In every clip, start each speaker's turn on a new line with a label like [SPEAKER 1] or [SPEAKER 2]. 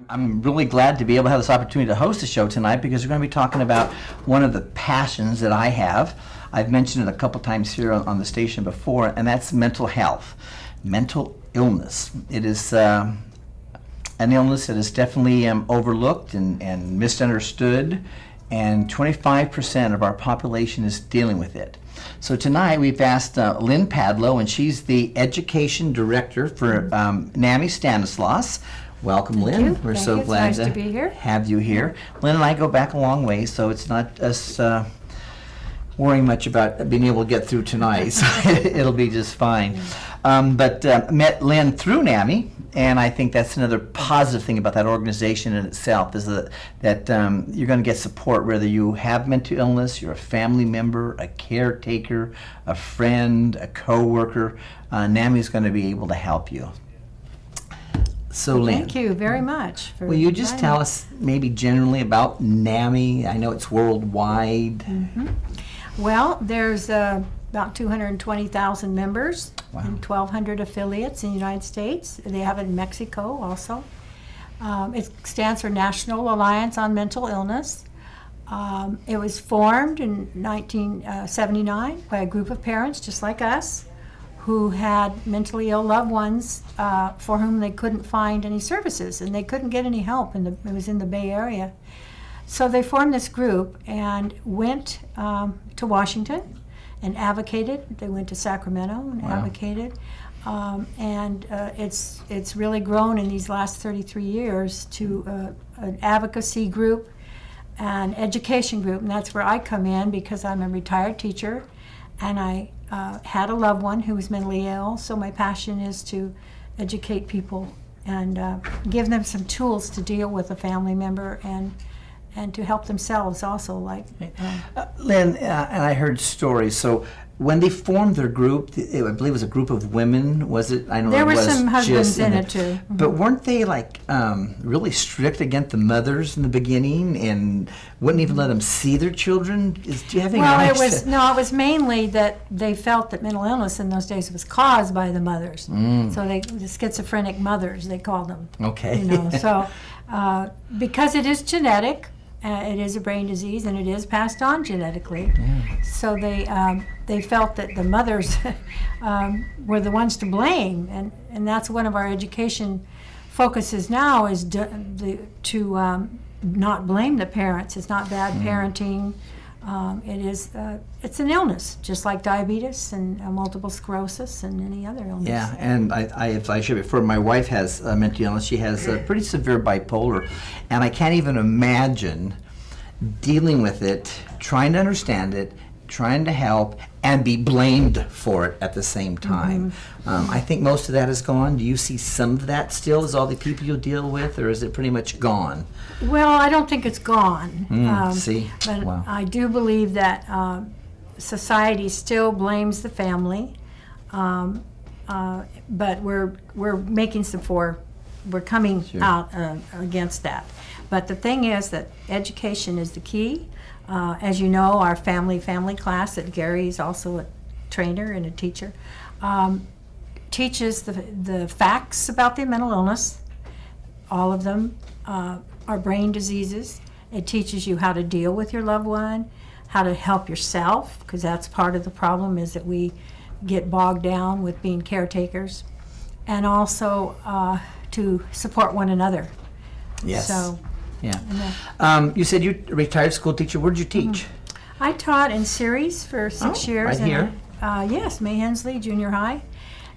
[SPEAKER 1] I'm really glad to be able to have this opportunity to host a show tonight because we're going to be talking about one of the passions that I have. I've mentioned it a couple times here on the station before, and that's mental health, mental illness. It is an illness that is definitely overlooked and misunderstood, and 25% of our population is dealing with it. So tonight we've asked Lynn Padlow, and she's the Education Director for NAMI Stanislaus. Welcome, Lynn. We're so glad
[SPEAKER 2] to be here.
[SPEAKER 1] Have you here. Lynn and I go back a long way, so it's not us worrying much about being able to get through tonight. So it'll be just fine. But met Lynn through NAMI, and I think that's another positive thing about that organization in itself is that you're going to get support whether you have mental illness, you're a family member, a caretaker, a friend, a co-worker. NAMI is going to be able to help you. So Lynn,
[SPEAKER 2] thank you very much.
[SPEAKER 1] Will you just tell us maybe generally about NAMI? I know it's worldwide.
[SPEAKER 2] Mm-hmm. Well, there's about 220,000 members and 1,200 affiliates in the United States. They have it in Mexico also. It stands for National Alliance on Mental Illness. It was formed in 1979 by a group of parents just like us who had mentally ill loved ones for whom they couldn't find any services and they couldn't get any help. It was in the Bay Area. So they formed this group and went to Washington and advocated. They went to Sacramento and advocated. And it's really grown in these last 33 years to an advocacy group, an education group, and that's where I come in because I'm a retired teacher and I had a loved one who was mentally ill, so my passion is to educate people and give them some tools to deal with a family member and to help themselves also. Like
[SPEAKER 1] Lynn, and I heard stories. So when they formed their group, I believe it was a group of women. Was it? I know
[SPEAKER 2] there
[SPEAKER 1] it
[SPEAKER 2] were
[SPEAKER 1] was
[SPEAKER 2] some husbands
[SPEAKER 1] just
[SPEAKER 2] in it too. Mm-hmm.
[SPEAKER 1] But weren't they like really strict against the mothers in the beginning and wouldn't even let them see their children? Do you have any?
[SPEAKER 2] Well, it was mainly that they felt that mental illness in those days was caused by the mothers. So the schizophrenic mothers, they called them.
[SPEAKER 1] Okay.
[SPEAKER 2] So because it is genetic. It is a brain disease, and it is passed on genetically. Yeah. So they felt that the mothers were the ones to blame, and that's one of our education focuses now is to not blame the parents. It's not bad parenting. It's an illness, just like diabetes and multiple sclerosis and any other illness.
[SPEAKER 1] Yeah, and if I shared before, my wife has mental illness. She has pretty severe bipolar, and I can't even imagine dealing with it, trying to understand it, trying to help, and be blamed for it at the same time. I think most of that is gone. Do you see some of that still as all the people you deal with, or is it pretty much gone?
[SPEAKER 2] Well, I don't think it's gone. But
[SPEAKER 1] wow.
[SPEAKER 2] I do believe that society still blames the family, but we're making we're coming out against that. But the thing is that education is the key. As you know, our family class at Geary is also a trainer and a teacher, teaches the facts about the mental illness. All of them are brain diseases. It teaches you how to deal with your loved one, how to help yourself, because that's part of the problem is that we get bogged down with being caretakers, and also to support one another.
[SPEAKER 1] Yes.
[SPEAKER 2] So,
[SPEAKER 1] yeah. You said you're a retired school teacher. Where did you teach?
[SPEAKER 2] I taught in Ceres for 6 years.
[SPEAKER 1] Right here?
[SPEAKER 2] Yes, May Hensley Junior High.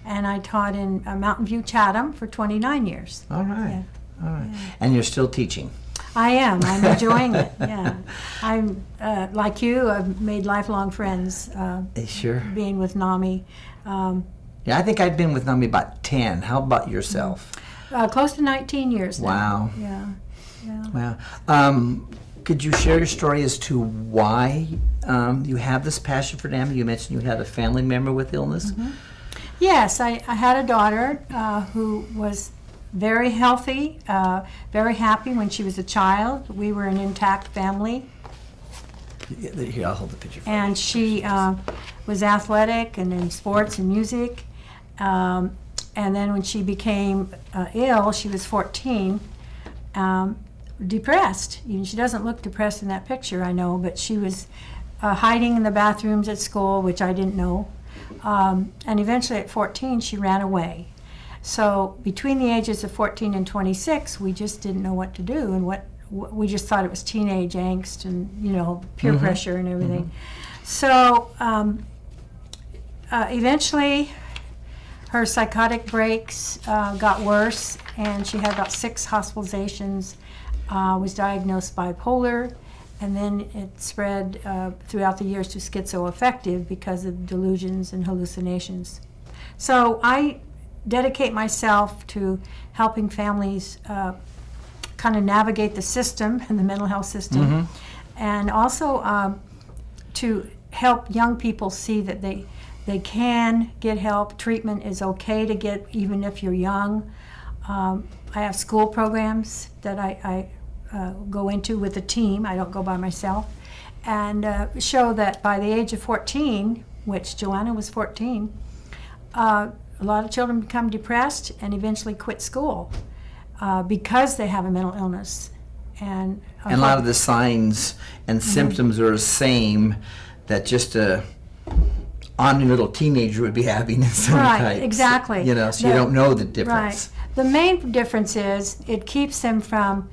[SPEAKER 2] And I taught in Mountain View Chatham for 29 years.
[SPEAKER 1] All right.
[SPEAKER 2] Yeah.
[SPEAKER 1] All right. Yeah. And you're still teaching?
[SPEAKER 2] I am. I'm enjoying it. Yeah. I'm like you. I've made lifelong friends.
[SPEAKER 1] Sure.
[SPEAKER 2] Being with NAMI.
[SPEAKER 1] Yeah, I think I've been with NAMI about 10. How about yourself?
[SPEAKER 2] Close to 19 years now.
[SPEAKER 1] Wow.
[SPEAKER 2] Yeah. Yeah.
[SPEAKER 1] Wow. Could you share your story as to why you have this passion for NAMI? You mentioned you had a family member with illness.
[SPEAKER 2] Mm-hmm. Yes, I had a daughter who was very healthy, very happy when she was a child. We were an intact family.
[SPEAKER 1] Here, I'll hold the picture for you.
[SPEAKER 2] And she was athletic and in sports and music. And then when she became ill, she was 14. depressed. She doesn't look depressed in that picture, I know, but she was hiding in the bathrooms at school, which I didn't know. And eventually at 14, she ran away. So between the ages of 14 and 26, we just didn't know what to do, and we just thought it was teenage angst and, peer pressure and everything. So eventually her psychotic breaks got worse, and she had about 6 hospitalizations, was diagnosed bipolar, and then it spread throughout the years to schizoaffective because of delusions and hallucinations. So I dedicate myself to helping families kind of navigate the system and the mental health system, and also to help young people see that they can get help. Treatment is okay to get even if you're young. I have school programs that I go into with a team. I don't go by myself, and show that by the age of 14, which Joanna was 14, a lot of children become depressed and eventually quit school because they have a mental illness. And
[SPEAKER 1] a lot of the signs and symptoms are the same that just a omni little teenager would be having in some
[SPEAKER 2] Right,
[SPEAKER 1] types.
[SPEAKER 2] exactly.
[SPEAKER 1] So you don't know the difference.
[SPEAKER 2] Right. The main difference is it keeps them from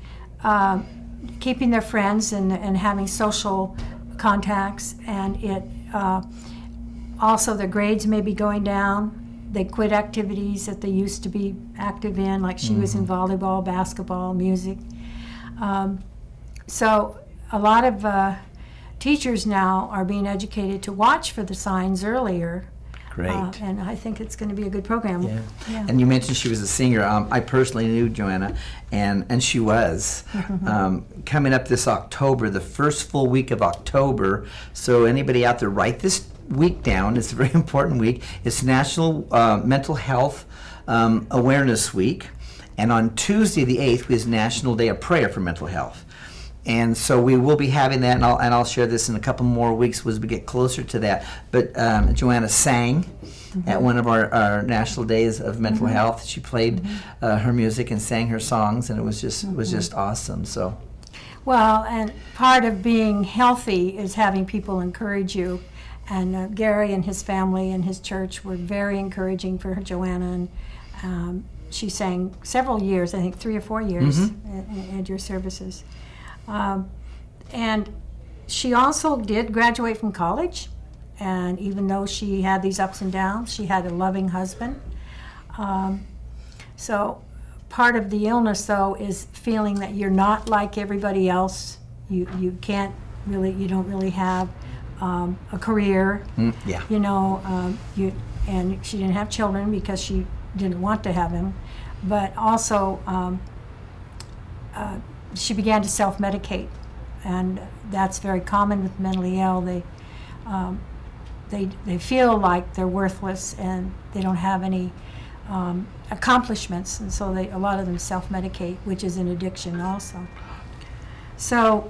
[SPEAKER 2] keeping their friends and having social contacts, and it also their grades may be going down. They quit activities that they used to be active in, like she was in volleyball, basketball, music. So a lot of teachers now are being educated to watch for the signs earlier.
[SPEAKER 1] Great.
[SPEAKER 2] And I think it's going to be a good program.
[SPEAKER 1] Yeah.
[SPEAKER 2] Yeah.
[SPEAKER 1] And you mentioned she was a singer. I personally knew Joanna, and she was. Coming up this October, the first full week of October, so anybody out there, write this week down. It's a very important week. It's National Mental Health Awareness Week, and on Tuesday the 8th is National Day of Prayer for Mental Health. And so we will be having that, and I'll share this in a couple more weeks as we get closer to that. But Joanna sang at one of our national days of mental health. She played her music and sang her songs, and it was just awesome. So,
[SPEAKER 2] well, and part of being healthy is having people encourage you. And Gary and his family and his church were very encouraging for Joanna, and she sang several years, I think 3 or 4 years at your services. And she also did graduate from college, and even though she had these ups and downs, she had a loving husband. So part of the illness, though, is feeling that you're not like everybody else. You don't really have a career.
[SPEAKER 1] Yeah.
[SPEAKER 2] And she didn't have children because she didn't want to have them, but also she began to self-medicate, and that's very common with mentally ill. They feel like they're worthless and they don't have any accomplishments, and so a lot of them self-medicate, which is an addiction also. So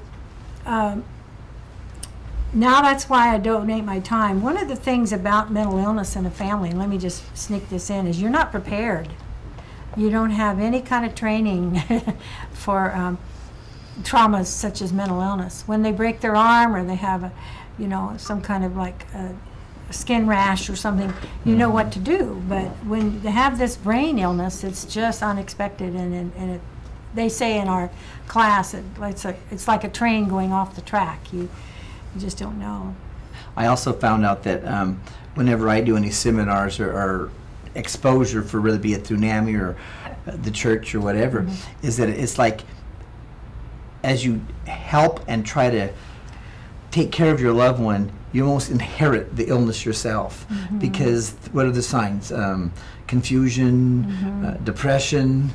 [SPEAKER 2] now that's why I donate my time. One of the things about mental illness in a family, and let me just sneak this in, is you're not prepared. You don't have any kind of training for traumas such as mental illness. When they break their arm or they have some kind of like a skin rash or something, you know what to do. But when they have this brain illness, it's just unexpected, and they say in our class it's like a train going off the track. You just don't know.
[SPEAKER 1] I also found out that whenever I do any seminars or exposure for whether it be it through NAMI or the church or whatever, is that it's like as you help and try to take care of your loved one, you almost inherit the illness yourself. Because what are the signs? Confusion, depression,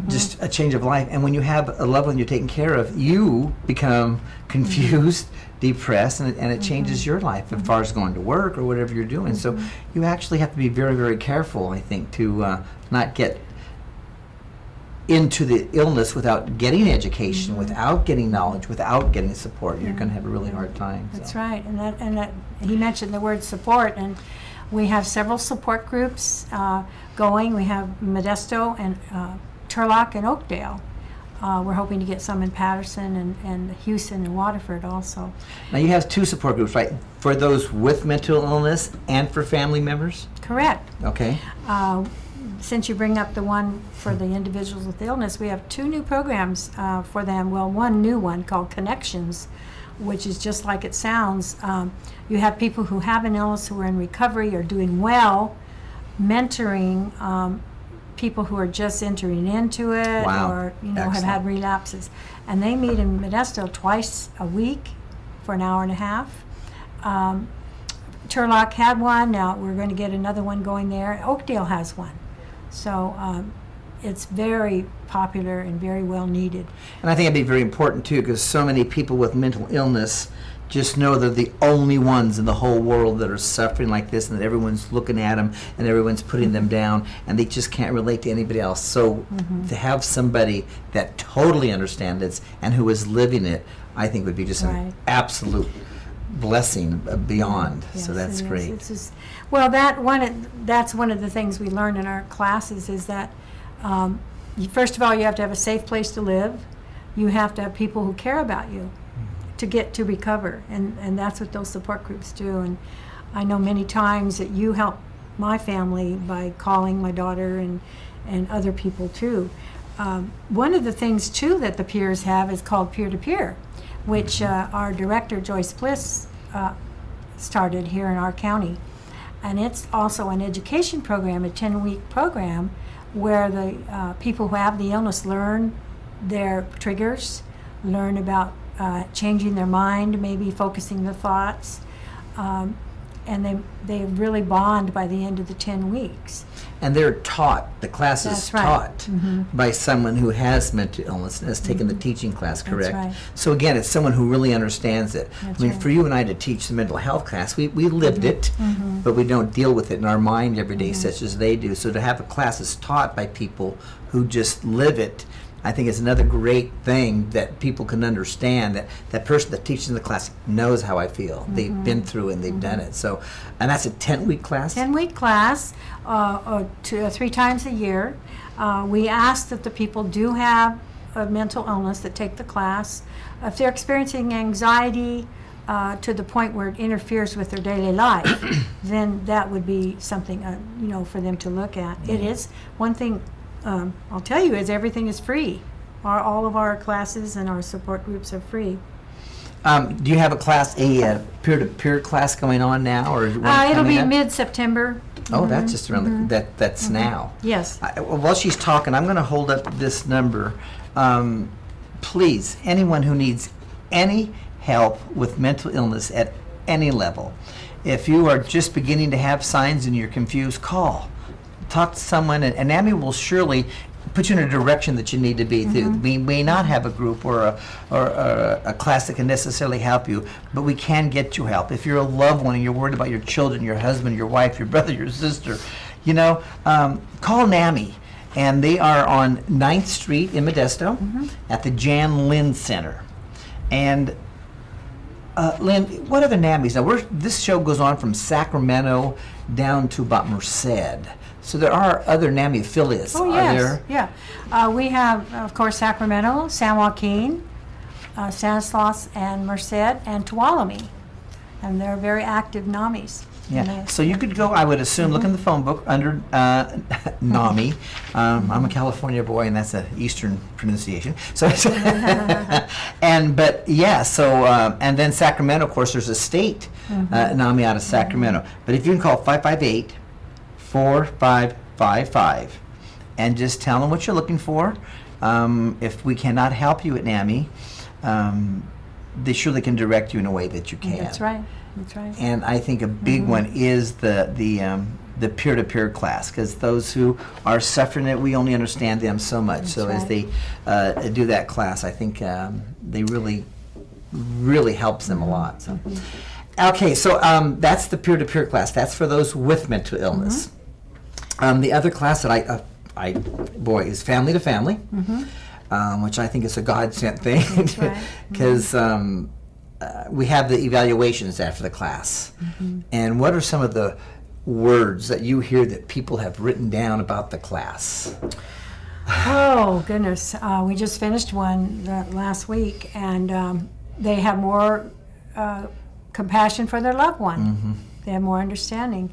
[SPEAKER 1] just a change of life. And when you have a loved one you're taking care of, you become confused, depressed, and it changes your life as far as going to work or whatever you're doing. So you actually have to be very, very careful, I think, to not get into the illness without getting education, without getting knowledge, without getting support. You're going to have a really hard time.
[SPEAKER 2] That's right, and that he mentioned the word support, and we have several support groups going. We have Modesto and Turlock and Oakdale, We're hoping to get some in Patterson and Houston and Waterford also.
[SPEAKER 1] Now you have 2 support groups, right? For those with mental illness and for family members?
[SPEAKER 2] Correct.
[SPEAKER 1] Okay.
[SPEAKER 2] Since you bring up the one for the individuals with illness, we have 2 new programs for them. Well, one new one called Connections, which is just like it sounds. You have people who have an illness who are in recovery or doing well, mentoring people who are just entering into it.
[SPEAKER 1] Wow.
[SPEAKER 2] Or have
[SPEAKER 1] Excellent.
[SPEAKER 2] had relapses. And they meet in Modesto twice a week for an hour and a half. Turlock had one. Now we're going to get another one going there. Oakdale has one. So it's very popular and very well needed.
[SPEAKER 1] And I think it'd be very important too, because so many people with mental illness just know they're the only ones in the whole world that are suffering like this, and that everyone's looking at them and everyone's putting them down, and they just can't relate to anybody else. So to have somebody that totally understands it and who is living it, I think would be just an absolute blessing beyond.
[SPEAKER 2] Yes,
[SPEAKER 1] so that's
[SPEAKER 2] it is.
[SPEAKER 1] great.
[SPEAKER 2] It's just, well, that's one of the things we learn in our classes is that first of all, you have to have a safe place to live. You have to have people who care about you to get to recover, and that's what those support groups do. And I know many times that you help my family by calling my daughter and other people too. One of the things too that the peers have is called peer-to-peer, which our director Joyce Bliss started here in our county, and it's also an education program, a 10-week program where the people who have the illness learn their triggers, learn about changing their mind, maybe focusing the thoughts, and they really bond by the end of the 10 weeks.
[SPEAKER 1] And they're taught, the class is
[SPEAKER 2] That's right.
[SPEAKER 1] taught by someone who has mental illness and has taken the teaching class, correct?
[SPEAKER 2] right.
[SPEAKER 1] So again, it's someone who really understands it.
[SPEAKER 2] That's
[SPEAKER 1] I mean,
[SPEAKER 2] right.
[SPEAKER 1] for you and I to teach the mental health class, we lived it, but we don't deal with it in our mind every day such as they do. So to have a class that's taught by people who just live it, I think is another great thing that people can understand, that that person that teaches the class knows how I feel. They've been through and they've done it. So, and that's a 10-week class?
[SPEAKER 2] 10-week class, 3 times a year. We ask that the people do have a mental illness that take the class. If they're experiencing anxiety to the point where it interferes with their daily life, then that would be something for them to look at. It is one thing. I'll tell you is everything is free. All of our classes and our support groups are free.
[SPEAKER 1] Do you have a peer-to-peer class going on now, or is one
[SPEAKER 2] It'll
[SPEAKER 1] coming
[SPEAKER 2] be
[SPEAKER 1] up?
[SPEAKER 2] mid-September.
[SPEAKER 1] Oh, that's just around that's now.
[SPEAKER 2] Yes.
[SPEAKER 1] Well, while she's talking, I'm going to hold up this number. Please, anyone who needs any help with mental illness at any level, if you are just beginning to have signs and you're confused, call. Talk to someone, and NAMI will surely put you in a direction that you need to be. We may not have a group or a class that can necessarily help you, but we can get you help. If you're a loved one and you're worried about your children, your husband, your wife, your brother, your sister, call NAMI. And they are on 9th Street in Modesto at the Jan Lynn Center. And Lynn, what are the NAMIs? Now, this show goes on from Sacramento down to about Merced. So there are other NAMI affiliates,
[SPEAKER 2] Oh,
[SPEAKER 1] are
[SPEAKER 2] yes.
[SPEAKER 1] there?
[SPEAKER 2] Yeah. We have, of course, Sacramento, San Joaquin, Stanislaus, and Merced, and Tuolumne. And they're very active NAMIs.
[SPEAKER 1] Yeah. So you could go, I would assume, look in the phone book under NAMI. I'm a California boy, and that's an Eastern pronunciation. So, and then Sacramento, of course, there's a state NAMI out of Sacramento. But if you can call 558-4555 and just tell them what you're looking for. If we cannot help you at NAMI, they surely can direct you in a way that you can.
[SPEAKER 2] That's right. That's right.
[SPEAKER 1] And I think a big one is the peer-to-peer class, because those who are suffering it, we only understand them so much.
[SPEAKER 2] That's
[SPEAKER 1] so
[SPEAKER 2] right.
[SPEAKER 1] as they do that class, I think they really helps them a lot. So. Okay, so that's the peer-to-peer class. That's for those with mental illness. The other class that is family to family, which I think is a God-sent thing,
[SPEAKER 2] That's right.
[SPEAKER 1] because we have the evaluations after the class. And what are some of the words that you hear that people have written down about the class?
[SPEAKER 2] Oh, goodness. We just finished one last week, and they have more compassion for their loved one.
[SPEAKER 1] Mm-hmm.
[SPEAKER 2] They have more understanding.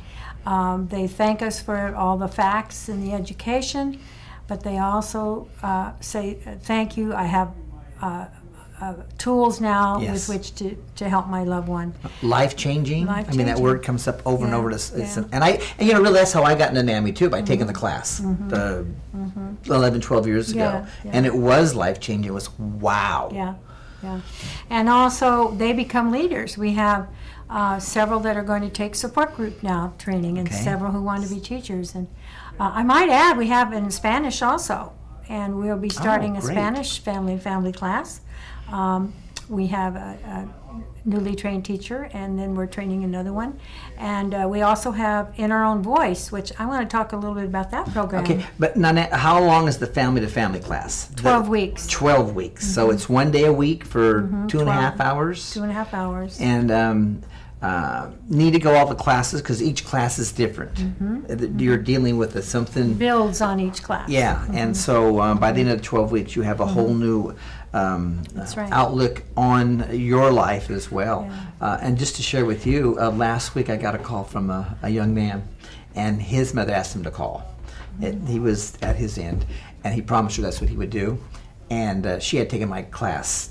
[SPEAKER 2] They thank us for all the facts and the education, but they also say, thank you, I have tools now
[SPEAKER 1] Yes.
[SPEAKER 2] with which to help my loved one.
[SPEAKER 1] Life-changing. I mean, that word comes up over and
[SPEAKER 2] Yeah,
[SPEAKER 1] over.
[SPEAKER 2] yeah.
[SPEAKER 1] And you know, really, that's how I got into NAMI too, by taking the class 11, 12 years ago.
[SPEAKER 2] Yeah, yeah.
[SPEAKER 1] And it was life-changing. It was wow.
[SPEAKER 2] Yeah, yeah. And also, they become leaders. We have several that are going to take support group now training, and
[SPEAKER 1] Okay.
[SPEAKER 2] several who want to be teachers. And I might add, we have in Spanish also, and we'll be starting a
[SPEAKER 1] great.
[SPEAKER 2] Spanish family class. We have a newly trained teacher, and then we're training another one. And we also have In Our Own Voice, which I want to talk a little bit about that program.
[SPEAKER 1] Okay, but Nanette, how long is the family-to-family class?
[SPEAKER 2] 12 weeks.
[SPEAKER 1] 12 weeks. So it's one day a week for 2.5 hours?
[SPEAKER 2] 2.5 hours.
[SPEAKER 1] And need to go all the classes because each class is different. You're dealing with something.
[SPEAKER 2] Builds on each class.
[SPEAKER 1] Yeah, and so by the end of the 12 weeks, you have a whole new
[SPEAKER 2] That's right.
[SPEAKER 1] outlook on your life as well. And just to share with you, last week I got a call from a young man, and his mother asked him to call. He was at his end, and he promised her that's what he would do. And she had taken my class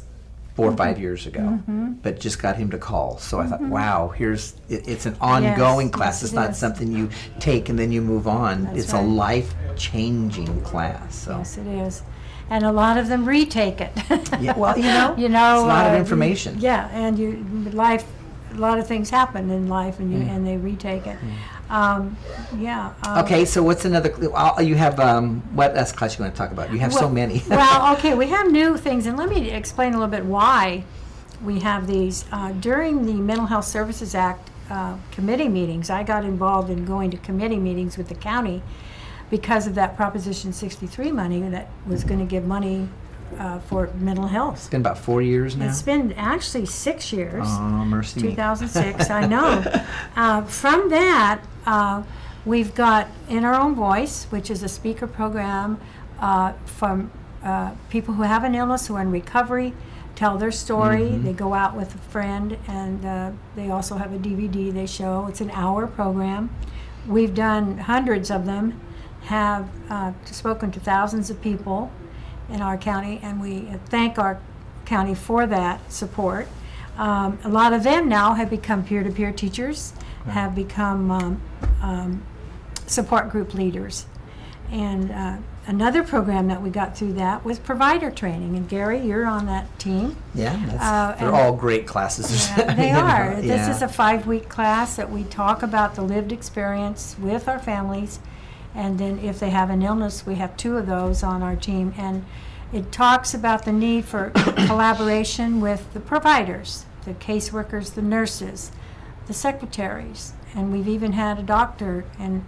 [SPEAKER 1] 4 or 5 years ago, but just got him to call. So I thought, wow, it's an ongoing class.
[SPEAKER 2] yes,
[SPEAKER 1] It's
[SPEAKER 2] it
[SPEAKER 1] not
[SPEAKER 2] is.
[SPEAKER 1] something you take and then you move on.
[SPEAKER 2] That's
[SPEAKER 1] It's
[SPEAKER 2] right.
[SPEAKER 1] a life-changing class. So.
[SPEAKER 2] Yes, it is. And a lot of them retake it.
[SPEAKER 1] Yeah, well, you know,
[SPEAKER 2] you know,
[SPEAKER 1] it's a lot of information.
[SPEAKER 2] Yeah, and a lot of things happen in life, and and they retake it.
[SPEAKER 1] Okay, so what's another? You have what else class you want to talk about? You have so many.
[SPEAKER 2] Well, okay, we have new things, and let me explain a little bit why we have these. During the Mental Health Services Act committee meetings, I got involved in going to committee meetings with the county because of that Proposition 63 money that was going to give money for mental health.
[SPEAKER 1] It's been about 4 years now.
[SPEAKER 2] It's been actually 6 years.
[SPEAKER 1] Oh, mercy me.
[SPEAKER 2] 2006, I know. From that, we've got In Our Own Voice, which is a speaker program from people who have an illness, who are in recovery, tell their story. They go out with a friend, and they also have a DVD they show. It's an hour program. We've done hundreds of them, have spoken to thousands of people in our county, and we thank our county for that support. A lot of them now have become peer-to-peer teachers, have become support group leaders. And another program that we got through that was provider training. And Gary, you're on that team.
[SPEAKER 1] Yeah, they're
[SPEAKER 2] and-
[SPEAKER 1] all great classes.
[SPEAKER 2] Yeah, they
[SPEAKER 1] You know,
[SPEAKER 2] are. This
[SPEAKER 1] yeah.
[SPEAKER 2] is a 5-week class that we talk about the lived experience with our families. And then if they have an illness, we have 2 of those on our team. And it talks about the need for collaboration with the providers, the caseworkers, the nurses, the secretaries. And we've even had a doctor and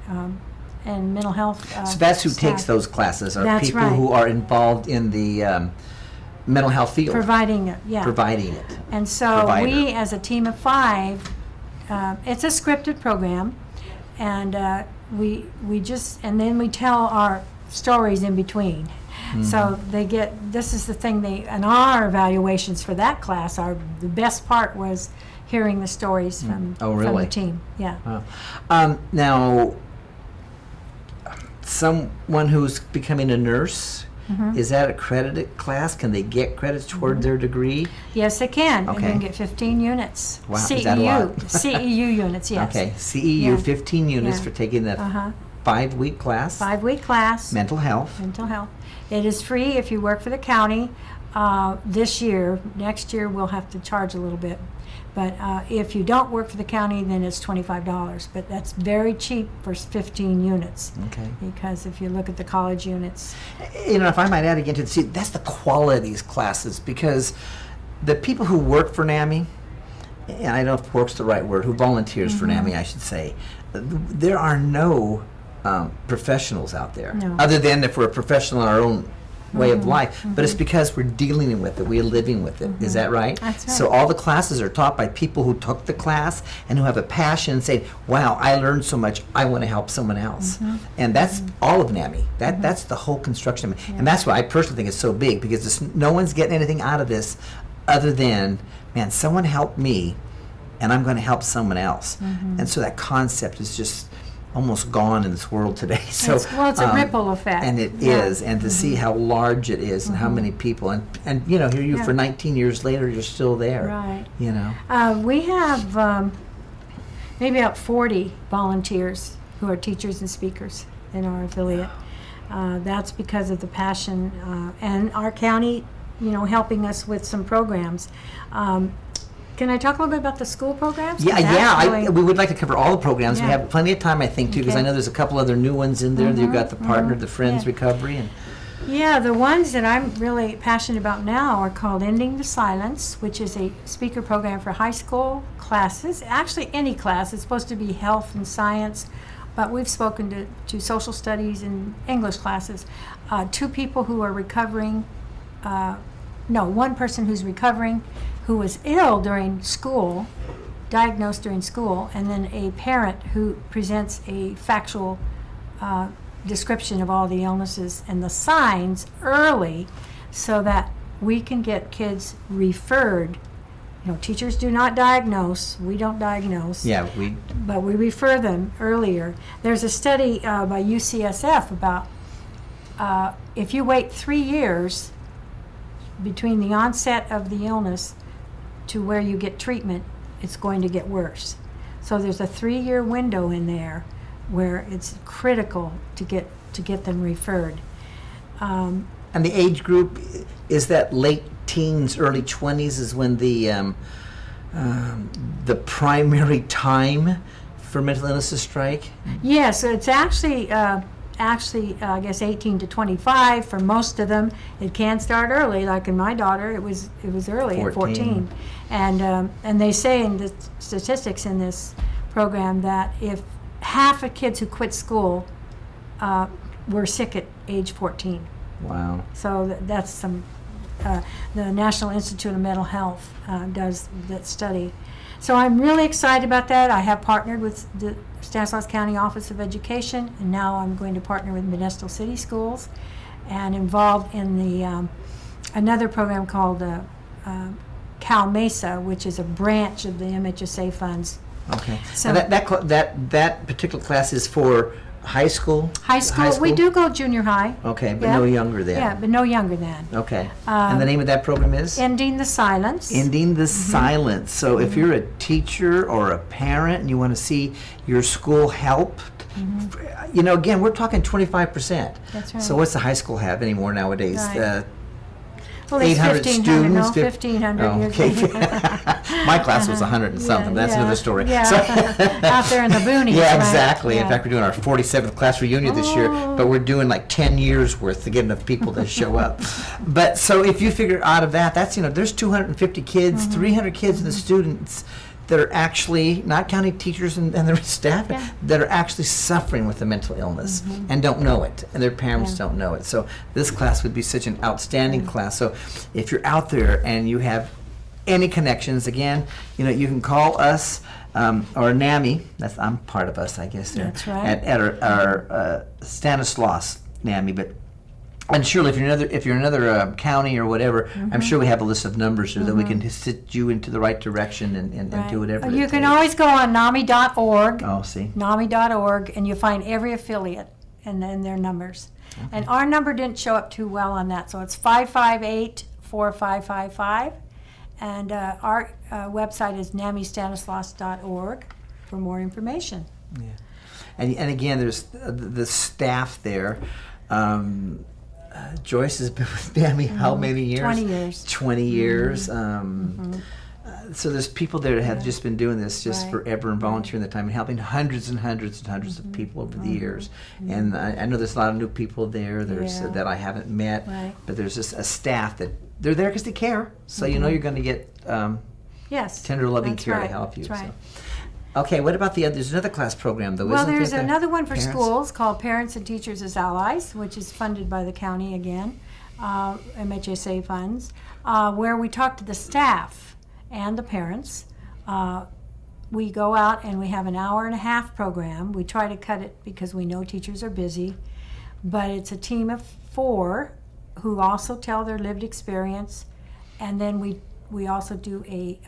[SPEAKER 2] mental health
[SPEAKER 1] So that's who
[SPEAKER 2] staff
[SPEAKER 1] takes those classes, are
[SPEAKER 2] That's
[SPEAKER 1] people
[SPEAKER 2] right.
[SPEAKER 1] who are involved in the mental health field,
[SPEAKER 2] providing it, yeah.
[SPEAKER 1] providing it.
[SPEAKER 2] And so
[SPEAKER 1] Provider.
[SPEAKER 2] we, as a team of 5, it's a scripted program, and we just, and then we tell our stories in between. So they get, this is the thing and our evaluations for that class the best part was hearing the stories from
[SPEAKER 1] Oh, really?
[SPEAKER 2] the team. Yeah.
[SPEAKER 1] Now, someone who's becoming a nurse, is that a credited class? Can they get credits toward their degree?
[SPEAKER 2] Yes, they can. And
[SPEAKER 1] Okay.
[SPEAKER 2] they can get 15 units.
[SPEAKER 1] Wow, is
[SPEAKER 2] CEU.
[SPEAKER 1] that a lot?
[SPEAKER 2] CEU units, yes.
[SPEAKER 1] Okay, CEU,
[SPEAKER 2] Yeah.
[SPEAKER 1] 15 units
[SPEAKER 2] Yeah.
[SPEAKER 1] for taking the 5-week class,
[SPEAKER 2] 5-week class.
[SPEAKER 1] mental health.
[SPEAKER 2] Mental health. It is free if you work for the county this year. Next year, we'll have to charge a little bit. But if you don't work for the county, then it's $25. But that's very cheap for 15 units.
[SPEAKER 1] Okay.
[SPEAKER 2] Because if you look at the college units,
[SPEAKER 1] You know, if I might add again to see, that's the quality of these classes, because the people who work for NAMI, and I don't know if work's the right word, who volunteers for NAMI, I should say, there are no professionals out there,
[SPEAKER 2] No.
[SPEAKER 1] other than if we're a professional in our own way of life, but it's because we're dealing with it, we're living with it. Is that right?
[SPEAKER 2] That's right.
[SPEAKER 1] So all the classes are taught by people who took the class and who have a passion and say, wow, I learned so much, I want to help someone else. And that's all of NAMI. That's the whole construction of it. And that's why I personally think it's so big, because no one's getting anything out of this other than, man, someone helped me and I'm going to help someone else. And so that concept is just almost gone in this world today. So
[SPEAKER 2] It's a ripple effect.
[SPEAKER 1] and it is, and to see how large it is and how many people, and you know, here you for 19 years later, you're still there.
[SPEAKER 2] Right.
[SPEAKER 1] You know.
[SPEAKER 2] We have maybe about 40 volunteers who are teachers and speakers in our affiliate. That's because of the passion and our county, you know, helping us with some programs. Can I talk a little bit about the school programs?
[SPEAKER 1] We would like to cover all the programs. We
[SPEAKER 2] Yeah.
[SPEAKER 1] have plenty of time, I think, too, because I know there's a couple other new ones in there. You've got the partner, the Friends Recovery, and
[SPEAKER 2] Yeah, the ones that I'm really passionate about now are called Ending the Silence, which is a speaker program for high school classes. Actually, any class. It's supposed to be health and science, but we've spoken to social studies and English classes. Two people who are recovering, one person who's recovering, who was ill during school, diagnosed during school, and then a parent who presents a factual description of all the illnesses and the signs early, so that we can get kids referred. You know, teachers do not diagnose, we don't diagnose. But we refer them earlier. There's a study by UCSF about if you wait 3 years between the onset of the illness to where you get treatment, it's going to get worse. So there's a 3-year window in there where it's critical to get them referred.
[SPEAKER 1] and the age group is that late teens, early 20s is when the primary time for mental illnesses strike.
[SPEAKER 2] Yes, it's actually I guess 18 to 25 for most of them. It can start early, like in my daughter, it was early at 14. And they say in the statistics in this program that if half of kids who quit school were sick at age 14.
[SPEAKER 1] Wow.
[SPEAKER 2] So that's some, the National Institute of Mental Health does that study. So I'm really excited about that. I have partnered with the Stanislaus County Office of Education, and now I'm going to partner with Modesto City Schools, and involved in the another program called Cal Mesa, which is a branch of the MHSA funds.
[SPEAKER 1] Okay.
[SPEAKER 2] So
[SPEAKER 1] And that particular class is for high school?
[SPEAKER 2] high school, we do go junior high.
[SPEAKER 1] Okay, but
[SPEAKER 2] Yeah.
[SPEAKER 1] no younger than.
[SPEAKER 2] Yeah, but no younger than.
[SPEAKER 1] Okay. And the name of that program is?
[SPEAKER 2] Ending the Silence.
[SPEAKER 1] Ending the Silence. So if you're a teacher or a parent and you want to see your school helped, you know, again, we're talking 25%.
[SPEAKER 2] That's right.
[SPEAKER 1] So what's the high school have anymore nowadays?
[SPEAKER 2] Right. Well, it's
[SPEAKER 1] 800
[SPEAKER 2] 1,500, no,
[SPEAKER 1] students,
[SPEAKER 2] 1,500
[SPEAKER 1] Oh,
[SPEAKER 2] usually.
[SPEAKER 1] okay. My class was 100 and something. That's another story.
[SPEAKER 2] Yeah,
[SPEAKER 1] So-
[SPEAKER 2] out there in the boonies.
[SPEAKER 1] Yeah,
[SPEAKER 2] right?
[SPEAKER 1] exactly. In
[SPEAKER 2] Yeah.
[SPEAKER 1] fact, we're doing our 47th class reunion this year, but we're doing like 10 years worth to get enough people to show up. But so if you figure out of that, that's, you know, there's 250 kids, 300 kids and the students that are actually, not counting teachers and their staff,
[SPEAKER 2] Yeah.
[SPEAKER 1] that are actually suffering with a mental illness and don't know it, and their parents don't know it. So this class would be such an outstanding class. So if you're out there and you have any connections, again, you know, you can call us or NAMI. I'm part of us, I guess. There,
[SPEAKER 2] That's right.
[SPEAKER 1] At our Stanislaus NAMI, but. And surely, if you're another county or whatever, I'm sure we have a list of numbers so that we can sit you into the right direction and
[SPEAKER 2] Right.
[SPEAKER 1] do whatever.
[SPEAKER 2] You
[SPEAKER 1] it
[SPEAKER 2] can
[SPEAKER 1] takes.
[SPEAKER 2] always go on NAMI.org.
[SPEAKER 1] Oh, see.
[SPEAKER 2] NAMI.org, and you find every affiliate and then their numbers. And our number didn't show up too well on that, so it's 558-4555. And our website is NAMIStanislaus.org for more information.
[SPEAKER 1] Yeah. And again, there's the staff there. Joyce has been with NAMI how many years?
[SPEAKER 2] 20 years.
[SPEAKER 1] 20 years. So there's people there that have just been doing this just
[SPEAKER 2] Right.
[SPEAKER 1] forever and volunteering their time and helping hundreds and hundreds and hundreds of people over the years. And I know there's a lot of new people there. There's
[SPEAKER 2] Yeah.
[SPEAKER 1] that I haven't met,
[SPEAKER 2] Right.
[SPEAKER 1] but there's just a staff that they're there because they care. So you know you're going to get
[SPEAKER 2] Yes.
[SPEAKER 1] tender, loving
[SPEAKER 2] that's
[SPEAKER 1] care
[SPEAKER 2] right.
[SPEAKER 1] to help you.
[SPEAKER 2] That's right.
[SPEAKER 1] So. Okay, what about the other? There's another class program though.
[SPEAKER 2] Well,
[SPEAKER 1] isn't
[SPEAKER 2] there's
[SPEAKER 1] there, the
[SPEAKER 2] another one for
[SPEAKER 1] parents?
[SPEAKER 2] schools called Parents and Teachers as Allies, which is funded by the county again. MHSA funds, where we talk to the staff and the parents. We go out and we have an hour-and-a-half program. We try to cut it because we know teachers are busy, but it's a team of 4 who also tell their lived experience, and then we also do a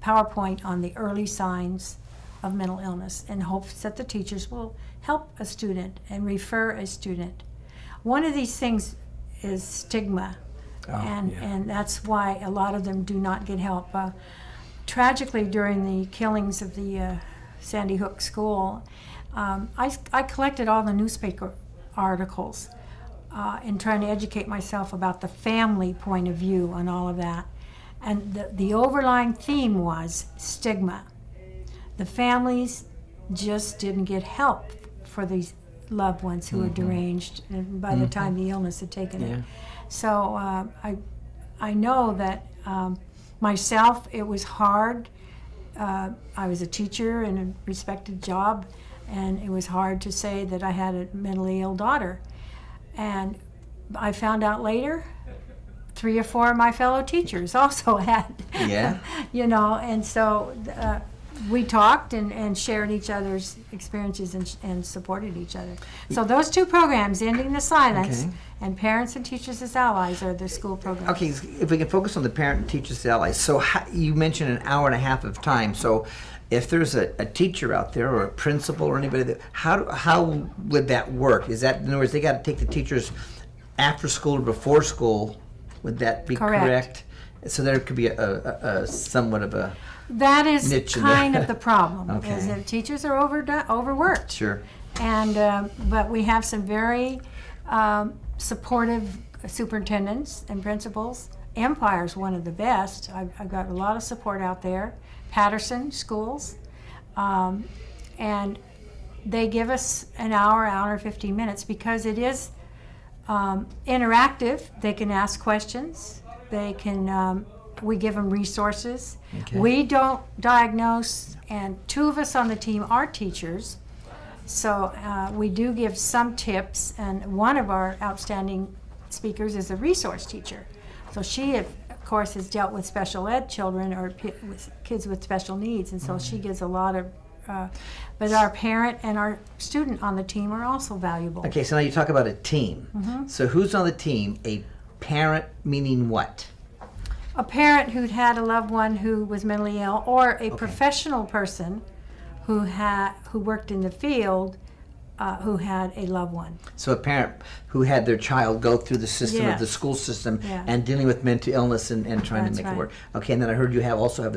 [SPEAKER 2] PowerPoint on the early signs of mental illness in hopes that the teachers will help a student and refer a student. One of these things is stigma, and that's why a lot of them do not get help. Tragically, during the killings of the Sandy Hook school, I collected all the newspaper articles in trying to educate myself about the family point of view on all of that. And the overlying theme was stigma. The families just didn't get help for these loved ones who were deranged and by the time the illness had taken it. So I know that myself, it was hard. I was a teacher in a respected job, and it was hard to say that I had a mentally ill daughter. And I found out later 3 or 4 of my fellow teachers also had, you know, and so we talked and shared each other's experiences and supported each other. So those 2 programs, Ending the Silence and Parents and Teachers as Allies, are the school programs.
[SPEAKER 1] Okay, if we can focus on the parent and teachers allies. So you mentioned an hour-and-a-half of time. So if there's a teacher out there or a principal or anybody, that, how would that work? Is that, in other words, they got to take the teachers after school or before school? Would that be correct? So there could be a somewhat of a
[SPEAKER 2] that is
[SPEAKER 1] niche
[SPEAKER 2] kind of the problem.
[SPEAKER 1] Okay.
[SPEAKER 2] Is that teachers are overworked.
[SPEAKER 1] Sure.
[SPEAKER 2] And but we have some very supportive superintendents and principals. Empire's one of the best. I've got a lot of support out there. Patterson schools, and they give us an hour and 15 minutes because it is interactive. They can ask questions. They can. We give them resources.
[SPEAKER 1] Okay.
[SPEAKER 2] We don't diagnose, and 2 of us on the team are teachers, so we do give some tips. And one of our outstanding speakers is a resource teacher, so she, of course, has dealt with special ed children or with kids with special needs, and so she gives a lot of. But our parent and our student on the team are also valuable.
[SPEAKER 1] Okay, so now you talk about a team. So who's on the team? A parent meaning what?
[SPEAKER 2] A parent who'd had a loved one who was mentally ill, or a professional person who worked in the field, who had a loved one.
[SPEAKER 1] So a parent who had their child go through the system of the
[SPEAKER 2] Yes.
[SPEAKER 1] school system
[SPEAKER 2] Yeah.
[SPEAKER 1] and dealing with mental illness and trying
[SPEAKER 2] That's
[SPEAKER 1] to make
[SPEAKER 2] right.
[SPEAKER 1] it work. Okay, and then I heard you also have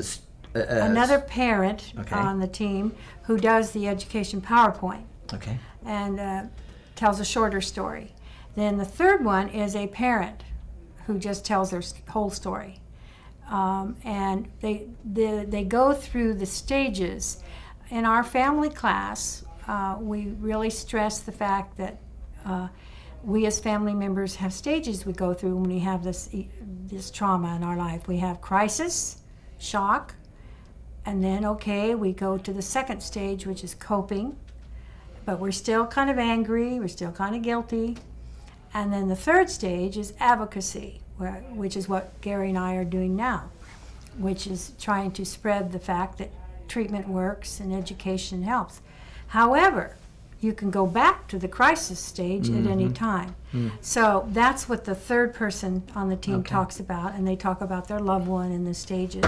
[SPEAKER 2] Another parent
[SPEAKER 1] Okay.
[SPEAKER 2] on the team who does the education PowerPoint
[SPEAKER 1] Okay.
[SPEAKER 2] and tells a shorter story. Then the third one is a parent who just tells their whole story. And they go through the stages. In our family class, we really stress the fact that we as family members have stages we go through when we have this trauma in our life. We have crisis, shock, and then, we go to the second stage, which is coping, but we're still kind of angry, we're still kind of guilty. And then the third stage is advocacy, which is what Gary and I are doing now, which is trying to spread the fact that treatment works and education helps. However, you can go back to the crisis stage at any time. So that's what the third person on the team talks about, and they talk about their loved one in the stages.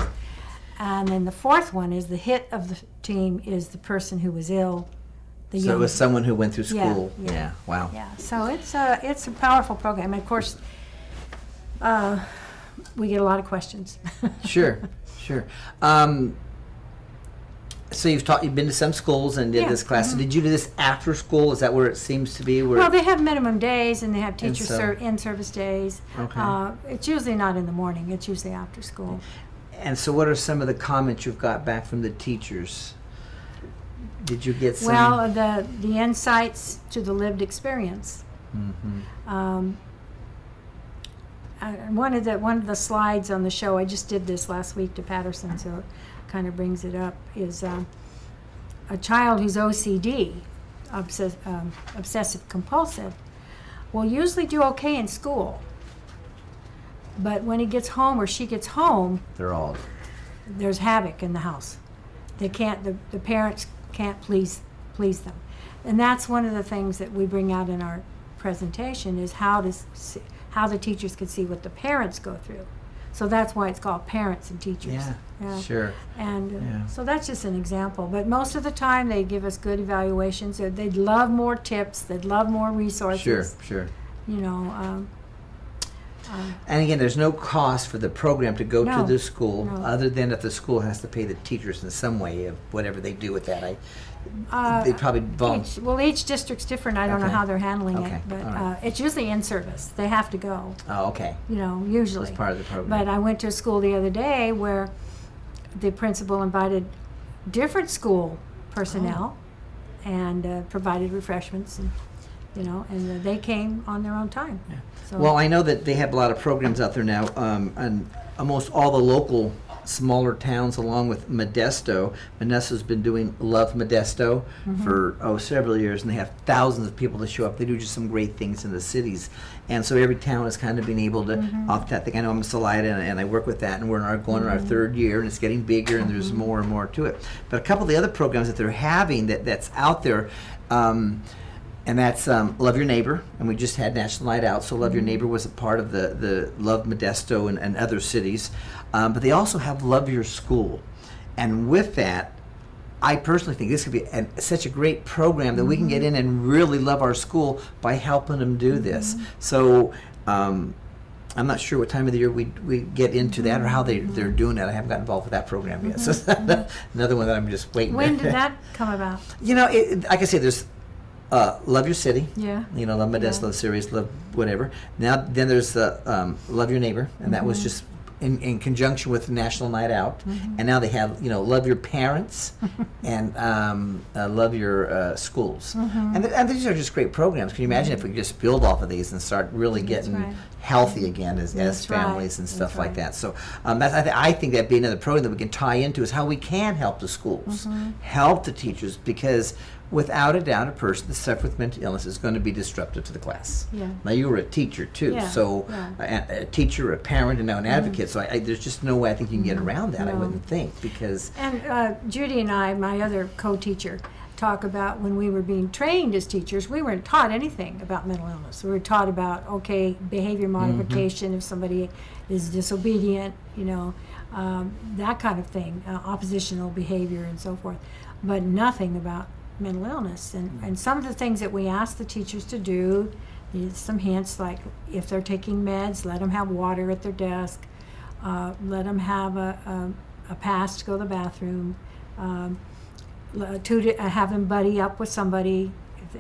[SPEAKER 2] And then the fourth one is the hit of the team is the person who was ill.
[SPEAKER 1] So it was someone who went through school.
[SPEAKER 2] Yeah.
[SPEAKER 1] Wow.
[SPEAKER 2] Yeah, so it's a powerful program. And of course, we get a lot of questions.
[SPEAKER 1] Sure. So you've been to some schools and did this class. So did you do this after school? Is that where it seems to be?
[SPEAKER 2] Well, they have minimum days and they have teacher
[SPEAKER 1] so-
[SPEAKER 2] in-service days.
[SPEAKER 1] Okay.
[SPEAKER 2] It's usually not in the morning. It's usually after school.
[SPEAKER 1] And so what are some of the comments you've got back from the teachers? Did you get some?
[SPEAKER 2] Well, the insights to the lived experience. One of the slides on the show, I just did this last week to Patterson, so it kind of brings it up, is a child who's OCD, obsessive compulsive, will usually do okay in school, But when he gets home or she gets home,
[SPEAKER 1] They're all.
[SPEAKER 2] there's havoc in the house. They can't, the parents can't please them. And that's one of the things that we bring out in our presentation is how the teachers can see what the parents go through. So that's why it's called Parents and Teachers.
[SPEAKER 1] Yeah. Sure.
[SPEAKER 2] And
[SPEAKER 1] Yeah.
[SPEAKER 2] so that's just an example. But most of the time they give us good evaluations. They'd love more tips. They'd love more resources.
[SPEAKER 1] Sure.
[SPEAKER 2] You know,
[SPEAKER 1] And again, there's no cost for the program to go to
[SPEAKER 2] No,
[SPEAKER 1] the school,
[SPEAKER 2] no.
[SPEAKER 1] other than if the school has to pay the teachers in some way of whatever they do with that. They probably
[SPEAKER 2] each district's different. I don't know
[SPEAKER 1] Okay.
[SPEAKER 2] how they're handling
[SPEAKER 1] Okay,
[SPEAKER 2] it, but
[SPEAKER 1] all right.
[SPEAKER 2] it's usually in service. They have to go.
[SPEAKER 1] Oh, okay.
[SPEAKER 2] You know, usually.
[SPEAKER 1] That's part of the program.
[SPEAKER 2] But I went to a school the other day where the principal invited different school personnel and provided refreshments, and and they came on their own time.
[SPEAKER 1] Yeah.
[SPEAKER 2] So,
[SPEAKER 1] Well, I know that they have a lot of programs out there now, and almost all the local smaller towns, along with Modesto. Modesto's been doing Love Modesto for several years, and they have thousands of people to show up. They do just some great things in the cities, and so every town has kind of been able to off that thing. I know I'm Salida, and I work with that, and we're going in our third year, and it's getting bigger, and there's more and more to it. But a couple of the other programs that they're having that's out there. And that's Love Your Neighbor, and we just had National Night Out, so Love Your Neighbor was a part of the Love Modesto and other cities. But they also have Love Your School. And with that, I personally think this could be such a great program that we can get in and really love our school by helping them do this. So I'm not sure what time of the year we get into that or how they're doing that. I haven't got involved with that program yet. So another one that I'm just waiting.
[SPEAKER 2] when did that come about?
[SPEAKER 1] Like I say, there's Love Your City.
[SPEAKER 2] Yeah.
[SPEAKER 1] Love Modesto, Love Serious, Love whatever. Then there's Love Your Neighbor, and that was just in conjunction with National Night Out. And now they have, Love Your Parents and Love Your Schools. And these are just great programs. Can you imagine if we could just build off of these and start really getting
[SPEAKER 2] right.
[SPEAKER 1] healthy again as
[SPEAKER 2] That's
[SPEAKER 1] families
[SPEAKER 2] right.
[SPEAKER 1] and
[SPEAKER 2] That's
[SPEAKER 1] stuff like
[SPEAKER 2] right.
[SPEAKER 1] that? So I think that'd be another program that we can tie into is how we can help the schools, help the teachers, because without a doubt, a person that suffers with mental illness is going to be disruptive to the class.
[SPEAKER 2] Yeah.
[SPEAKER 1] Now, you were a teacher, too,
[SPEAKER 2] Yeah,
[SPEAKER 1] so
[SPEAKER 2] yeah.
[SPEAKER 1] a teacher, a parent, and now an advocate, so there's just no way I think you can get around that, I
[SPEAKER 2] No.
[SPEAKER 1] wouldn't think, because...
[SPEAKER 2] And Judy and I, my other co-teacher, talk about when we were being trained as teachers, we weren't taught anything about mental illness. We were taught about, behavior modification if somebody is disobedient, that kind of thing, oppositional behavior and so forth, but nothing about mental illness. And some of the things that we ask the teachers to do, some hints like if they're taking meds, let them have water at their desk, let them have a pass to go to the bathroom, have them buddy up with somebody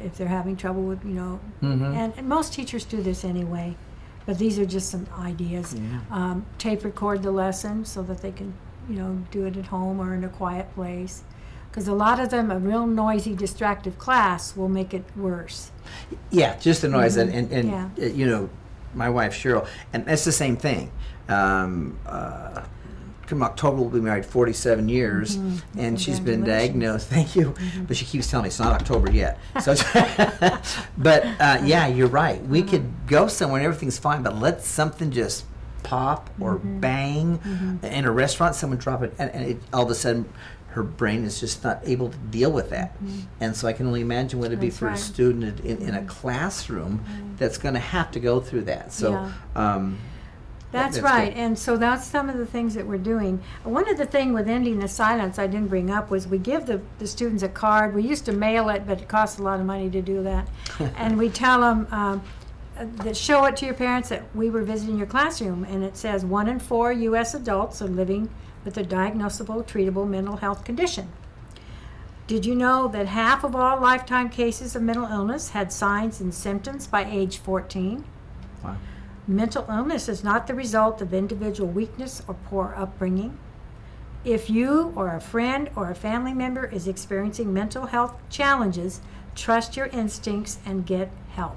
[SPEAKER 2] if they're having trouble with, and most teachers do this anyway, but these are just some ideas. Tape record the lesson so that they can, do it at home or in a quiet place. Because a lot of them, a real noisy, distractive class will make it worse.
[SPEAKER 1] Yeah, just the noise, and my wife Cheryl, and that's the same thing. Come October, we'll be married 47 years, and she's been diagnosed. Thank you, but she keeps telling me it's not October yet. So, but you're right. We could go somewhere and everything's fine, but let something just pop or bang in a restaurant. Someone drop it, and it, all of a sudden, her brain is just not able to deal with that. And so I can only imagine what it'd be for a student in a classroom that's going to have to go through that. So
[SPEAKER 2] that's right. Good. And so that's some of the things that we're doing. One of the things with ending the silence I didn't bring up was we give the students a card. We used to mail it, but it costs a lot of money to do that. And we tell them that show it to your parents that we were visiting your classroom, and it says 1 in 4 U.S. adults are living with a diagnosable, treatable mental health condition. Did you know that half of all lifetime cases of mental illness had signs and symptoms by age 14?
[SPEAKER 1] Wow.
[SPEAKER 2] Mental illness is not the result of individual weakness or poor upbringing. If you or a friend or a family member is experiencing mental health challenges, trust your instincts and get help.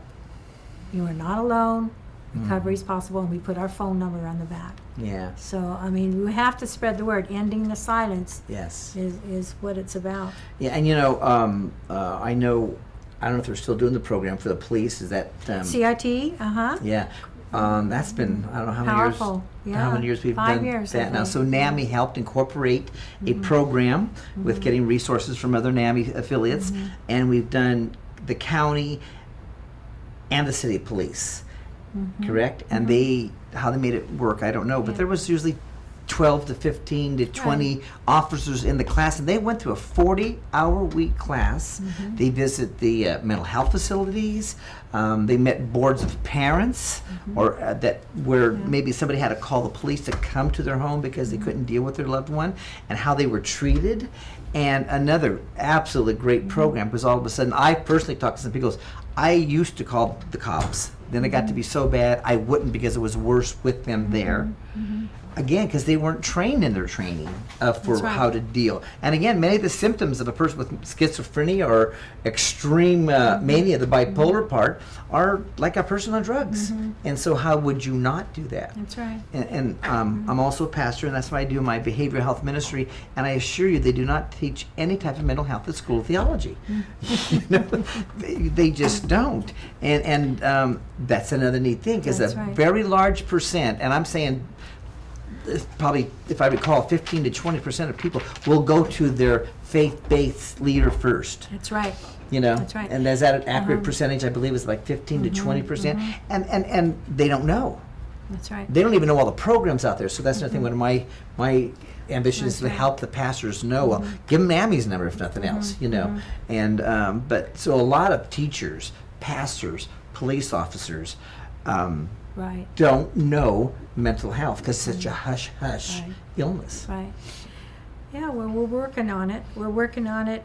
[SPEAKER 2] You are not alone. Recovery is possible, and we put our phone number on the back.
[SPEAKER 1] Yeah.
[SPEAKER 2] So, we have to spread the word. Ending the silence is what it's about.
[SPEAKER 1] Yeah, and I know, I don't know if they're still doing the program for the police. Is that...
[SPEAKER 2] CIT,
[SPEAKER 1] Yeah. That's been, I don't know how many
[SPEAKER 2] Powerful.
[SPEAKER 1] years. How many years we've
[SPEAKER 2] 5
[SPEAKER 1] done
[SPEAKER 2] years, I
[SPEAKER 1] that now.
[SPEAKER 2] think.
[SPEAKER 1] So NAMI helped incorporate a program with getting resources from other NAMI affiliates, and we've done the county and the city police, correct? And how they made it work, I don't know, but there was usually 12 to 15 to 20 officers in the class, and they went through a 40-hour-week class. They visit the mental health facilities. They met boards of parents, or where maybe somebody had to call the police to come to their home because they couldn't deal with their loved one, and how they were treated. And another absolutely great program, because all of a sudden, I personally talked to some people. I used to call the cops. Then it got to be so bad I wouldn't, because it was worse with them there. Again, because they weren't trained in their training for
[SPEAKER 2] right.
[SPEAKER 1] how to deal. And again, many of the symptoms of a person with schizophrenia or extreme mania, the bipolar part, are like a person on drugs. And so how would you not do that?
[SPEAKER 2] That's right.
[SPEAKER 1] And I'm also a pastor, and that's why I do my behavioral health ministry. And I assure you, they do not teach any type of mental health at School of Theology. You know, they just don't. And that's another neat thing, because
[SPEAKER 2] That's
[SPEAKER 1] a
[SPEAKER 2] right.
[SPEAKER 1] very large percent, and I'm saying probably, if I recall, 15 to 20% of people will go to their faith-based leader first.
[SPEAKER 2] That's right.
[SPEAKER 1] You know,
[SPEAKER 2] That's right.
[SPEAKER 1] And is that an accurate percentage? I believe it's like 15 to 20%, and they don't know.
[SPEAKER 2] That's right.
[SPEAKER 1] They don't even know all the programs out there. So that's another thing. One of my ambition is
[SPEAKER 2] That's
[SPEAKER 1] to
[SPEAKER 2] right.
[SPEAKER 1] help the pastors know. Well, give them NAMI's number if nothing else. You know, and but so a lot of teachers, pastors, police officers.
[SPEAKER 2] Right.
[SPEAKER 1] Don't know mental health because it's such a hush-hush
[SPEAKER 2] Right.
[SPEAKER 1] illness.
[SPEAKER 2] Right. Yeah, well, we're working on it. We're working on it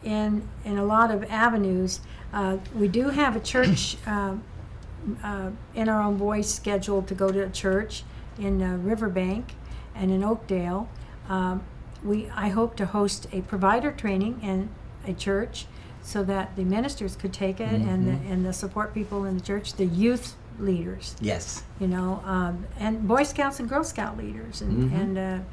[SPEAKER 2] in a lot of avenues. We do have a church in our own voice scheduled to go to a church in Riverbank and in Oakdale. I hope to host a provider training in a church so that the ministers could take it and the support people in the church, the youth leaders,
[SPEAKER 1] Yes.
[SPEAKER 2] you know, and Boy Scouts and Girl Scout leaders, and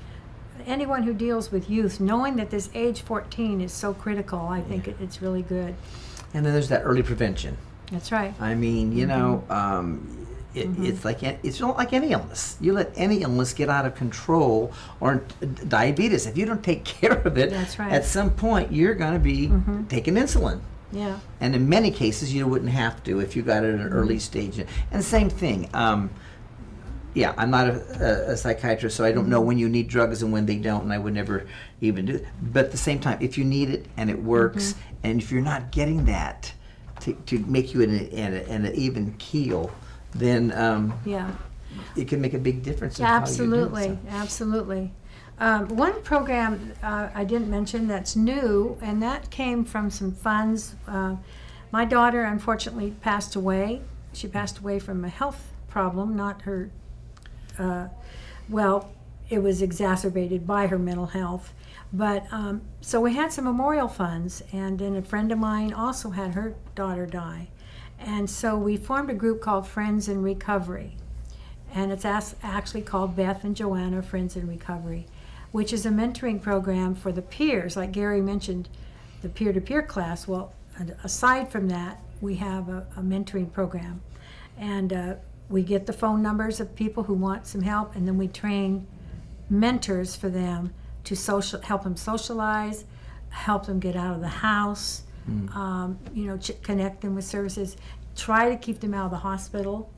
[SPEAKER 2] anyone who deals with youth, knowing that this age 14 is so critical. I think it's really good.
[SPEAKER 1] And then there's that early prevention.
[SPEAKER 2] That's right.
[SPEAKER 1] I mean, you know, it's not like any illness. You let any illness get out of control, or diabetes. If you don't take care of it,
[SPEAKER 2] That's right.
[SPEAKER 1] at some point you're going to be taking insulin.
[SPEAKER 2] Yeah.
[SPEAKER 1] And in many cases, you wouldn't have to if you got it at an early stage. And same thing. Yeah, I'm not a psychiatrist, so I don't know when you need drugs and when they don't, and I would never even do it. But at the same time, if you need it and it works, and if you're not getting that to make you in an even keel, then
[SPEAKER 2] Yeah.
[SPEAKER 1] it can make a big difference in how you do it.
[SPEAKER 2] Absolutely. One program I didn't mention that's new, and that came from some funds. My daughter unfortunately passed away. She passed away from a health problem, not her, well, it was exacerbated by her mental health. But so we had some memorial funds, and then a friend of mine also had her daughter die. And so we formed a group called Friends in Recovery. And it's actually called Beth and Joanna Friends in Recovery, which is a mentoring program for the peers. Like Gary mentioned, the peer-to-peer class. Well, aside from that, we have a mentoring program. And we get the phone numbers of people who want some help, and then we train mentors for them to help them socialize, help them get out of the house, you know, connect them with services, try to keep them out of the hospital.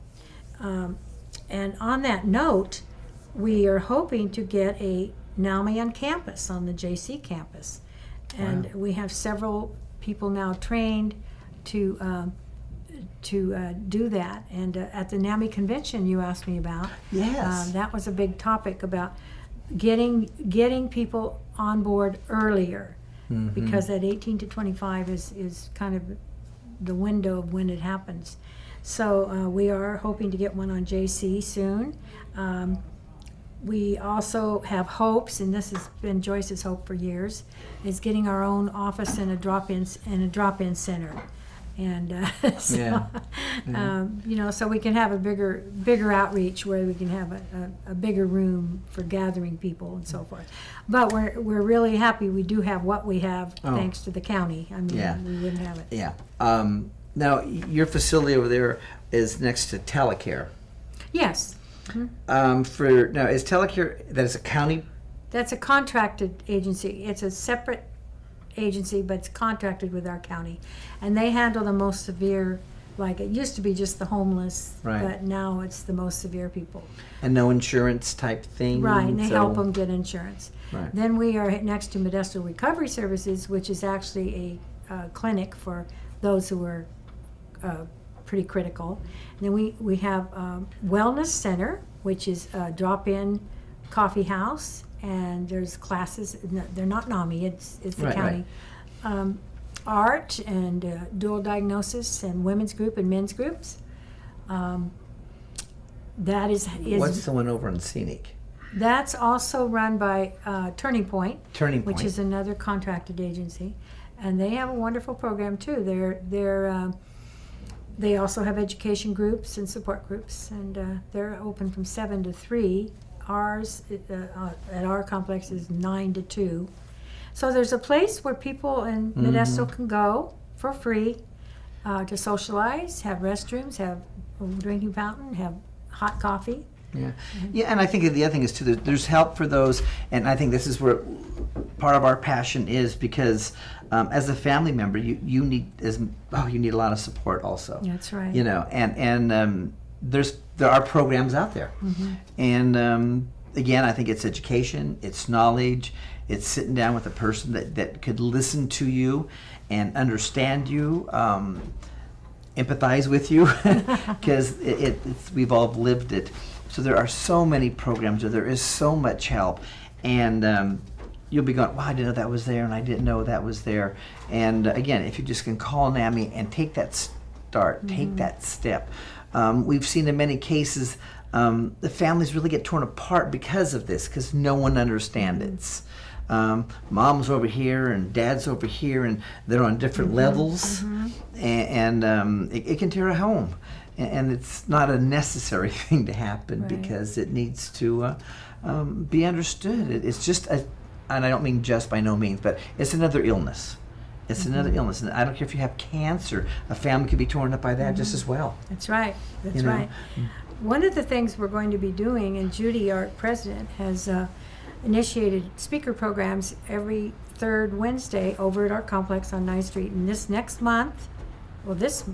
[SPEAKER 2] And on that note, we are hoping to get a NAMI on campus, on the JC campus. And we have several people now trained to do that. And at the NAMI convention you asked me about,
[SPEAKER 1] Yes.
[SPEAKER 2] that was a big topic about getting people on board earlier, because at 18 to 25 is kind of the window of when it happens. So we are hoping to get one on JC soon. We also have hopes, and this has been Joyce's hope for years, is getting our own office in a drop-in center. And so, you know, so we can have a bigger outreach where we can have a bigger room for gathering people and so forth. But we're really happy we do have what we have thanks to the county. I mean, we wouldn't have it.
[SPEAKER 1] Yeah. Now, your facility over there, is next to Telecare.
[SPEAKER 2] Yes.
[SPEAKER 1] Now, is Telecare, that is a county?
[SPEAKER 2] That's a contracted agency. It's a separate agency, but it's contracted with our county. And they handle the most severe, like it used to be just the homeless,
[SPEAKER 1] Right.
[SPEAKER 2] but now it's the most severe people.
[SPEAKER 1] And no insurance type thing?
[SPEAKER 2] Right, and they
[SPEAKER 1] so-
[SPEAKER 2] help them get insurance.
[SPEAKER 1] Right.
[SPEAKER 2] Then we are next to Modesto Recovery Services, which is actually a clinic for those who are pretty critical. And then we have Wellness Center, which is a drop-in coffee house, and there's classes. They're not NAMI, it's the
[SPEAKER 1] Right,
[SPEAKER 2] county. Art and dual diagnosis and women's group and men's groups. That is
[SPEAKER 1] What's the one over on Scenic?
[SPEAKER 2] that's also run by Turning Point,
[SPEAKER 1] Turning Point.
[SPEAKER 2] which is another contracted agency, and they have a wonderful program too. They also have education groups and support groups, and they're open from 7 to 3. Ours at our complex is 9 to 2. So there's a place where people in Modesto can go for free to socialize, have restrooms, have a drinking fountain, have hot coffee.
[SPEAKER 1] Yeah, yeah, and I think the other thing is too, there's help for those, and I think this is where part of our passion is, because as a family member, you need you need a lot of support also.
[SPEAKER 2] That's right.
[SPEAKER 1] You know, and there are programs out there, and again, I think it's education, it's knowledge, it's sitting down with a person that could listen to you and understand you. Empathize with you, because we've all lived it. So there are so many programs, there is so much help, and you'll be going, wow, I didn't know that was there, and I didn't know that was there. And again, if you just can call NAMI and take that start, take that step. We've seen in many cases, the families really get torn apart because of this, because no one understands it. Mom's over here and dad's over here, and they're on different levels, and it can tear a home. And it's not a necessary thing to happen,
[SPEAKER 2] Right.
[SPEAKER 1] because it needs to be understood. It's just and I don't mean just by no means, but it's another illness. It's another illness, and I don't care if you have cancer. A family could be torn up by that just as well.
[SPEAKER 2] That's right. That's
[SPEAKER 1] You know?
[SPEAKER 2] right. One of the things we're going to be doing, and Judy, our president, has initiated speaker programs every third Wednesday over at our complex on 9th Street. And this next month, well, this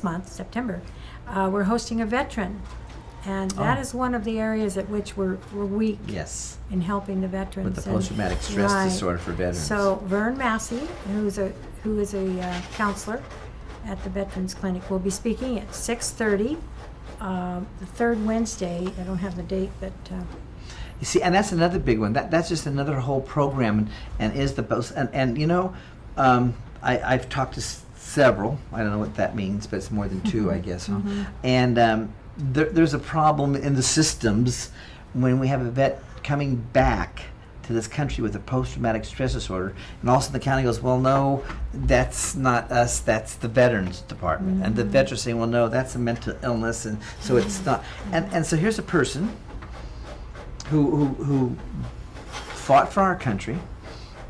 [SPEAKER 2] month, September, we're hosting a veteran. And that is one of the areas at which we're weak
[SPEAKER 1] Yes,
[SPEAKER 2] in helping the veterans.
[SPEAKER 1] with the
[SPEAKER 2] And-
[SPEAKER 1] post-traumatic stress
[SPEAKER 2] right.
[SPEAKER 1] disorder for veterans.
[SPEAKER 2] So Vern Massey, who is a counselor at the Veterans Clinic, will be speaking at 6:30, the third Wednesday. I don't have the date, but
[SPEAKER 1] You see, and that's another big one. That's just another whole program, and is the post. And you know, I've talked to several. I don't know what that means, but it's more than two, I guess. Huh? And there's a problem in the systems when we have a vet coming back to this country with a post-traumatic stress disorder, and also the county goes, well, no, that's not us, that's the Veterans Department. And the vets are saying, well, no, that's a mental illness, and so it's not. And so here's a person who fought for our country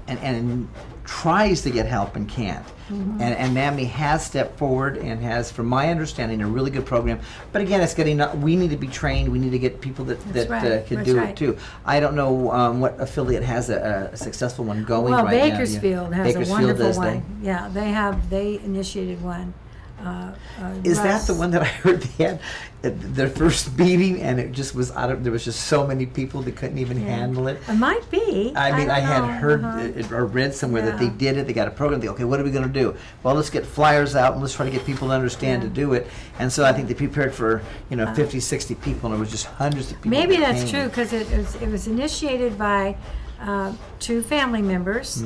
[SPEAKER 1] and tries to get help and can't. And NAMI has stepped forward and has, from my understanding, a really good program. But again, it's getting, we need to be trained. We need to get people that
[SPEAKER 2] right.
[SPEAKER 1] can
[SPEAKER 2] That's
[SPEAKER 1] do
[SPEAKER 2] right.
[SPEAKER 1] it too. I don't know what affiliate has a successful one going
[SPEAKER 2] well,
[SPEAKER 1] right now.
[SPEAKER 2] Bakersfield has
[SPEAKER 1] Bakersfield,
[SPEAKER 2] a wonderful
[SPEAKER 1] does
[SPEAKER 2] one. Yeah, they initiated one.
[SPEAKER 1] Is that
[SPEAKER 2] Russ.
[SPEAKER 1] the one that I heard they had at their first meeting, and it just was there was just so many people that couldn't even handle it?
[SPEAKER 2] It might be.
[SPEAKER 1] I mean,
[SPEAKER 2] don't
[SPEAKER 1] I had
[SPEAKER 2] know.
[SPEAKER 1] heard it, or read somewhere that they
[SPEAKER 2] Yeah.
[SPEAKER 1] did it. They got a program. They okay, what are we going to do? Well, let's get flyers out and let's try to get people to understand to do it. And so I think they prepared for 50, 60 people, and it was just hundreds of people.
[SPEAKER 2] Maybe
[SPEAKER 1] that
[SPEAKER 2] that's
[SPEAKER 1] came.
[SPEAKER 2] true, because it was initiated by two family members,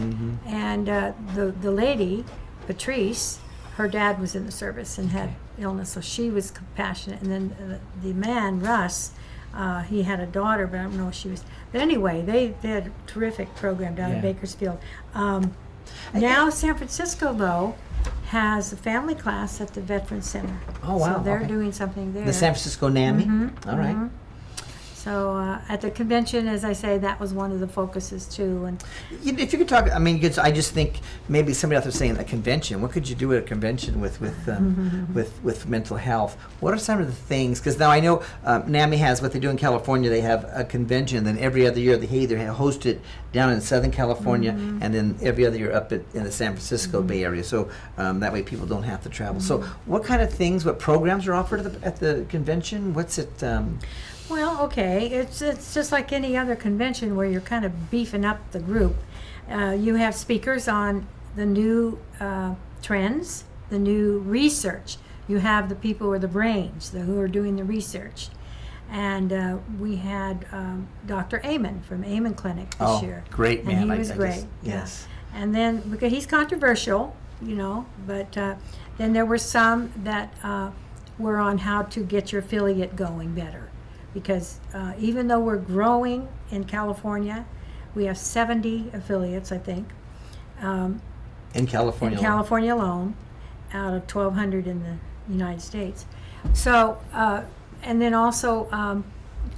[SPEAKER 2] and the lady, Patrice, her dad was in the service and had illness, so she was compassionate. And then the man, Russ, he had a daughter, but I don't know if she was. But anyway, they had a terrific program down in Bakersfield. Now San Francisco, though, has a family class at the Veterans Center.
[SPEAKER 1] Oh, wow,
[SPEAKER 2] So they're
[SPEAKER 1] okay.
[SPEAKER 2] doing something there.
[SPEAKER 1] The San Francisco NAMI. All right.
[SPEAKER 2] So at the convention, as I say, that was one of the focuses too. And
[SPEAKER 1] If you could talk, I mean, I just think maybe somebody out there saying a convention. What could you do at a convention with mental health? What are some of the things? Because now I know NAMI has what they do in California. They have a convention, then every other year they either host it down in Southern California, and then every other year up in the San Francisco Bay Area. So that way people don't have to travel. So what kind of things, what programs are offered at the convention? What's it?
[SPEAKER 2] well, okay, it's just like any other convention where you're kind of beefing up the group. You have speakers on the new trends, the new research. You have the people who are the brains, who are doing the research. And we had Dr. Amen from Amen Clinic this year.
[SPEAKER 1] Great man.
[SPEAKER 2] And he was great.
[SPEAKER 1] Yes.
[SPEAKER 2] Yeah. And then, because he's controversial, but then there were some that were on how to get your affiliate going better. Because even though we're growing in California, we have 70 affiliates, I think.
[SPEAKER 1] In California.
[SPEAKER 2] In California alone, out of 1,200 in the United States. So, and then also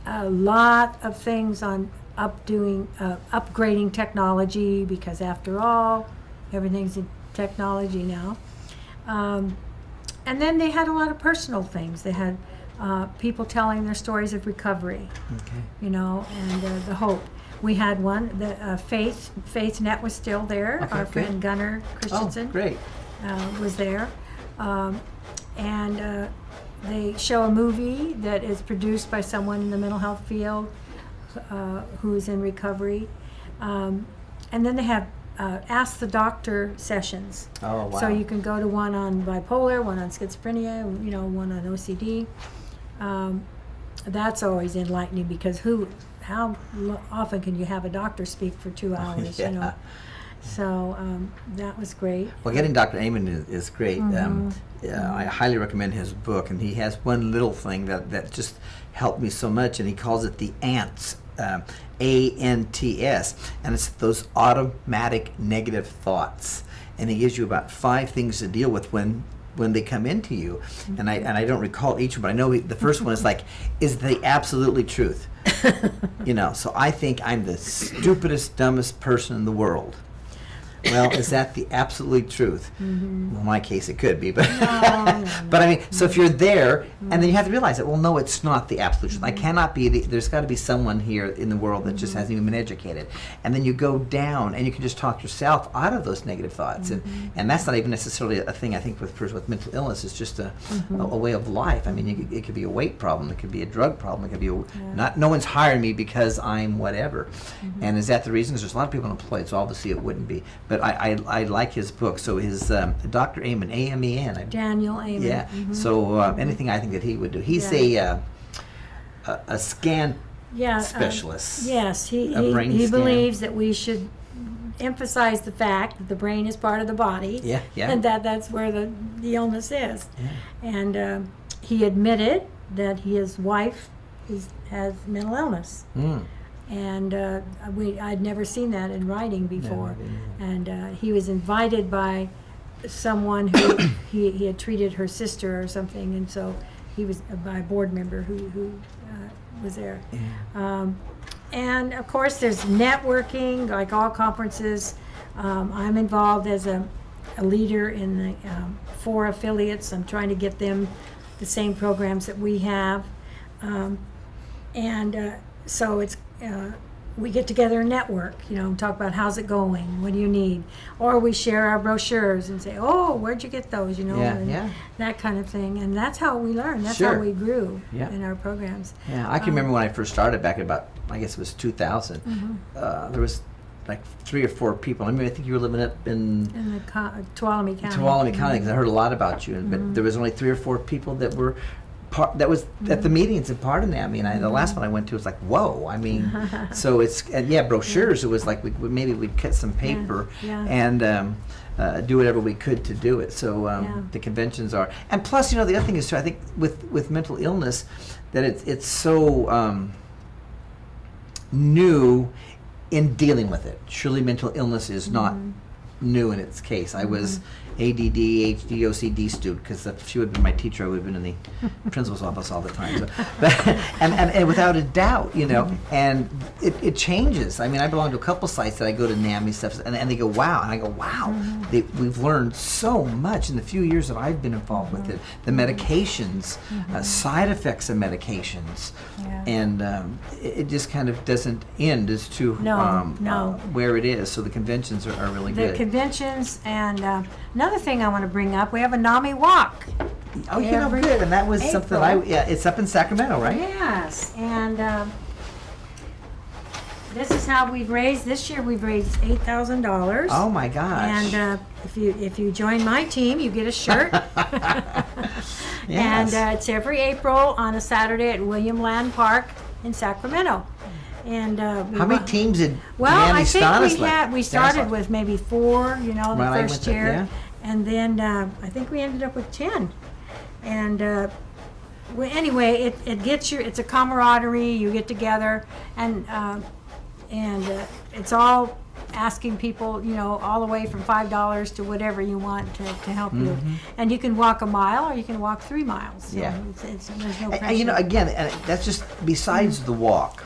[SPEAKER 2] a lot of things on upgrading technology, because after all, everything's in technology now. And then they had a lot of personal things. They had people telling their stories of recovery, and the hope. We had one, the Faith Net was still there.
[SPEAKER 1] Okay,
[SPEAKER 2] Our friend Gunnar Christensen
[SPEAKER 1] great.
[SPEAKER 2] Was there. And they show a movie that is produced by someone in the mental health field who's in recovery. And then they have Ask the Doctor sessions.
[SPEAKER 1] Oh, wow.
[SPEAKER 2] So you can go to one on bipolar, one on schizophrenia, one on OCD. That's always enlightening, because how often can you have a doctor speak for 2 hours?
[SPEAKER 1] Yeah.
[SPEAKER 2] So that was great.
[SPEAKER 1] Well, getting Dr. Amen is great. I highly recommend his book, and he has one little thing that just helped me so much, and he calls it the ANTS, ANTS, and it's those automatic negative thoughts. And he gives you about 5 things to deal with when they come into you. And I don't recall each one, but I know the first one is like, is the absolutely truth. So I think I'm the stupidest, dumbest person in the world. Well, is that the absolutely truth? Well, in my case, it could be, but but I mean, so if you're there, and then you have to realize that, well, no, it's not the absolute truth. I cannot be. There's got to be someone here in the world that just hasn't even been educated. And then you go down, and you can just talk yourself out of those negative thoughts, and that's not even necessarily a thing. I think with mental illness, it's just a way of life. I mean, it could be a weight problem, it could be a drug problem, it could be no one's hiring me because I'm whatever. And is that the reason? 'Cause there's a lot of people unemployed, so obviously it wouldn't be. But I like his book. So his Dr. Amen, A-M-E-N.
[SPEAKER 2] Daniel Amen.
[SPEAKER 1] Yeah. So anything I think that he would do. He's a scan specialist.
[SPEAKER 2] Yes, he
[SPEAKER 1] scan.
[SPEAKER 2] believes that we should emphasize the fact that the brain is part of the body.
[SPEAKER 1] Yeah.
[SPEAKER 2] And that's where the illness is. Yeah. And he admitted that his wife has mental illness. And I'd never seen that in writing before. And he was invited by someone who he had treated her sister or something, and so he was by a board member who was there. And of course, there's networking, like all conferences. I'm involved as a leader in the 4 affiliates. I'm trying to get them the same programs that we have, so it's we get together and network, talk about how's it going, what do you need, or we share our brochures and say, oh, where'd you get those, that kind of thing. And that's how we learn. That's how we grew in our programs.
[SPEAKER 1] Yeah, I can remember when I first started back in about, I guess it was 2000. There was like 3 or 4 people. I mean, I think you were living up in
[SPEAKER 2] the Tuolumne County.
[SPEAKER 1] Tuolumne County, because I heard a lot about you. But there was only 3 or 4 people that were that was at the meetings and part of that. I mean, the last one I went to was like, whoa. I mean, so it's brochures. It was like maybe we'd cut some paper and do whatever we could to do it. So the conventions are, and plus, the other thing is too, I think with mental illness, that it's so new in dealing with it. Surely mental illness is not new in its case. I was ADD, HD, OCD student, because if she would have been my teacher, I would have been in the principal's office all the time. So, and without a doubt, you know, and it changes. I mean, I belong to a couple sites that I go to NAMI stuff, and they go, wow. And I go, wow, we've learned so much in the few years that I've been involved with it. The medications, side effects of medications, and it just kind of doesn't end as to where it is. So the conventions are really good.
[SPEAKER 2] The conventions, and another thing I want to bring up, we have a NAMI walk.
[SPEAKER 1] Oh, you know, good. And that was something it's up in Sacramento, right?
[SPEAKER 2] Yes, and this is how we've raised, this year we've raised $8,000.
[SPEAKER 1] Oh my gosh.
[SPEAKER 2] And if you join my team, you get a shirt.
[SPEAKER 1] Yes.
[SPEAKER 2] And it's every April on a Saturday at William Land Park in Sacramento. And
[SPEAKER 1] how many teams did
[SPEAKER 2] I think
[SPEAKER 1] Stanislav?
[SPEAKER 2] we started with maybe 4, you know, the
[SPEAKER 1] Right,
[SPEAKER 2] first year.
[SPEAKER 1] yeah.
[SPEAKER 2] And then I think we ended up with 10. And anyway, it gets you, it's a camaraderie, you get together, and it's all asking people, you know, all the way from $5 to whatever you want to help you. And you can walk a mile or you can walk 3 miles. So there's no pressure.
[SPEAKER 1] And, you know, again, and that's just besides the walk.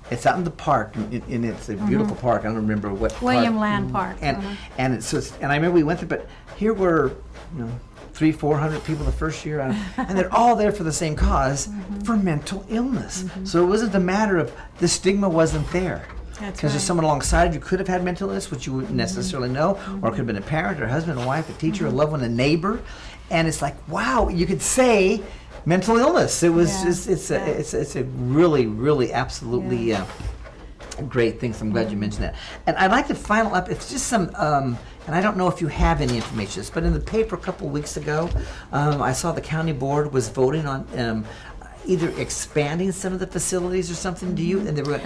[SPEAKER 1] It's out in the park, and it's a beautiful park. I don't remember what park.
[SPEAKER 2] William Land Park.
[SPEAKER 1] And and I remember we went there, but here were, you know, 300-400 people the first year, and they're all there for the same cause, for mental illness. So it wasn't a matter of the stigma wasn't there. Because there's someone alongside you could have had mental illness, which you wouldn't necessarily know, or it could have been a parent, or a husband, a wife, a teacher, a loved one, a neighbor, and it's like, wow, you could say mental illness. It was it's a really absolutely great thing. So I'm glad you mentioned that. And I'd like to final up. It's just some. And I don't know if you have any information, but in the paper a couple of weeks ago, I saw the county board was voting on either expanding some of the facilities or something. Do you? And they were.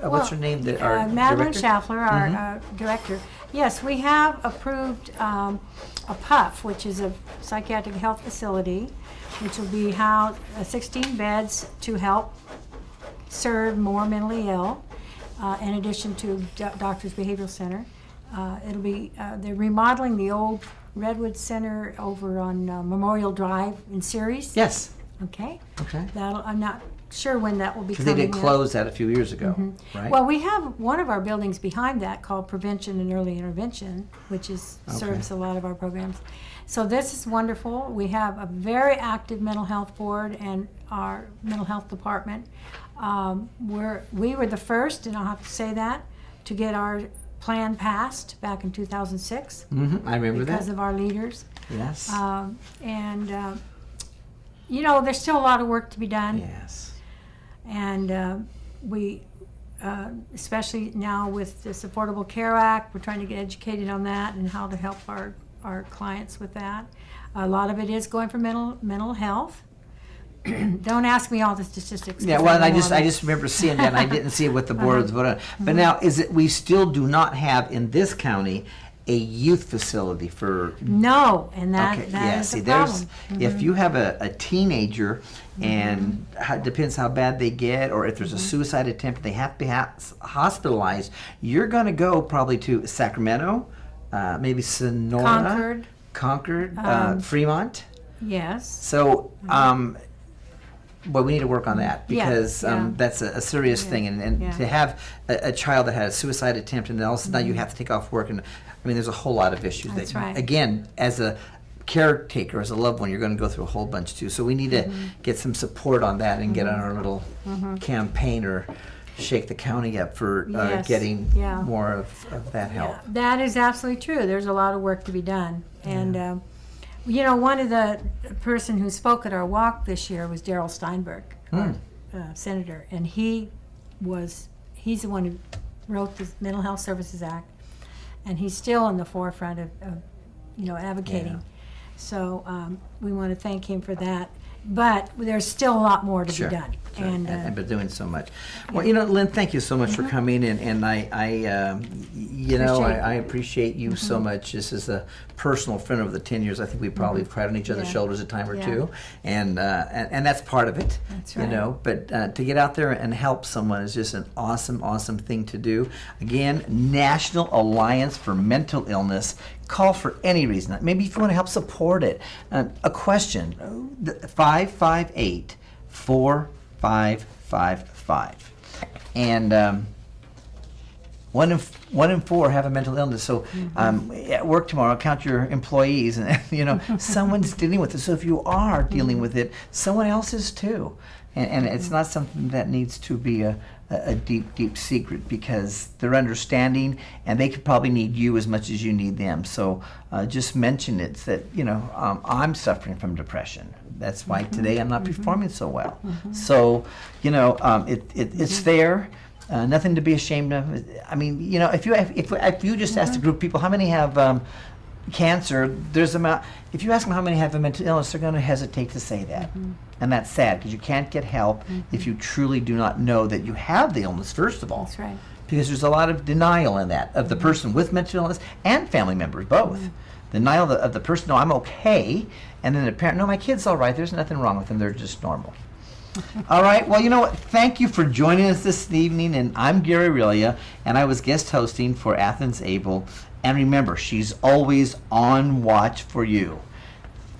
[SPEAKER 1] What's her name? Our
[SPEAKER 2] Madeline
[SPEAKER 1] director?
[SPEAKER 2] Schaffler, our director. Yes, we have approved a PUF, which is a psychiatric health facility, which will be housed 16 beds to help serve more mentally ill, in addition to Doctors Behavioral Center. It'll be they're remodeling the old Redwood Center over on Memorial Drive in Ceres.
[SPEAKER 1] Yes.
[SPEAKER 2] Okay.
[SPEAKER 1] Okay.
[SPEAKER 2] I'm not sure when that will be
[SPEAKER 1] Because
[SPEAKER 2] coming.
[SPEAKER 1] they did close that a few years ago, right?
[SPEAKER 2] Well, we have one of our buildings behind that called Prevention and Early Intervention, which serves a lot of our programs. So this is wonderful. We have a very active mental health board and our mental health department. We were the first, and I'll have to say that, to get our plan passed back in 2006.
[SPEAKER 1] I remember
[SPEAKER 2] because
[SPEAKER 1] that.
[SPEAKER 2] of our leaders.
[SPEAKER 1] Yes.
[SPEAKER 2] You know, there's still a lot of work to be done.
[SPEAKER 1] Yes.
[SPEAKER 2] And we, especially now with this Affordable Care Act, we're trying to get educated on that and how to help our clients with that. A lot of it is going for mental health. Don't ask me all the statistics.
[SPEAKER 1] Yeah, well, and I just remember seeing that, and I didn't see what the board was voting on. But now, we still do not have in this county a youth facility for.
[SPEAKER 2] No, and that
[SPEAKER 1] yeah,
[SPEAKER 2] is
[SPEAKER 1] see,
[SPEAKER 2] the problem.
[SPEAKER 1] if you have a teenager, and it depends how bad they get, or if there's a suicide attempt, they have to be hospitalized. You're going to go probably to Sacramento, maybe Sonora, Concord, Fremont.
[SPEAKER 2] Yes.
[SPEAKER 1] So. Well, we need to work on that because that's a serious thing, and to have a child that had a suicide attempt, and then all of a sudden now you have to take off work, and I mean, there's a whole lot of issues.
[SPEAKER 2] That's right.
[SPEAKER 1] Again, as a caretaker, as a loved one, you're going to go through a whole bunch too. So we need to get some support on that and get on our little campaign or shake the county up for getting more of that help.
[SPEAKER 2] Yeah, that is absolutely true. There's a lot of work to be done, and. You know, one of the person who spoke at our walk this year was Darrell Steinberg, our senator, and he's the one who wrote the Mental Health Services Act, and he's still in the forefront of advocating. Yeah. So we want to thank him for that. But there's still a lot more to be done.
[SPEAKER 1] Sure. And been doing so much. Well, you know, Lynn, thank you so much for coming in. And You know,
[SPEAKER 2] Appreciate-
[SPEAKER 1] I appreciate you so much. This is a personal friend over the 10 years. I think we probably have cried on each other's
[SPEAKER 2] Yeah.
[SPEAKER 1] shoulders a time or
[SPEAKER 2] Yeah.
[SPEAKER 1] two, and that's part of it.
[SPEAKER 2] That's
[SPEAKER 1] You
[SPEAKER 2] right.
[SPEAKER 1] know, but to get out there and help someone is just an awesome, awesome thing to do. Again, National Alliance for Mental Illness. Call for any reason. Maybe if you want to help support it. A question: 558-4555, and. One in four have a mental illness. So at work tomorrow, count your employees, and you know someone's dealing with it. So if you are dealing with it, someone else is too, and it's not something that needs to be a deep secret, because they're understanding, and they could probably need you as much as you need them. So just mention it, that you know I'm suffering from depression. That's why today I'm not performing so well. So you know it's there. Nothing to be ashamed of. I mean, you know, if you just ask a group of people how many have cancer, there's amount. If you ask them how many have a mental illness, they're going to hesitate to say that, and that's sad, because you can't get help if you truly do not know that you have the illness. First of all,
[SPEAKER 2] That's right.
[SPEAKER 1] because there's a lot of denial in that of the person with mental illness and family members both. Denial of the person, no, I'm okay, and then the parent, no, my kid's all right. There's nothing wrong with them. They're just normal. All right, well, you know what? Thank you for joining us this evening, and I'm Geary Oreglia, and I was guest hosting for Athens Abell. And remember, she's always on watch for you.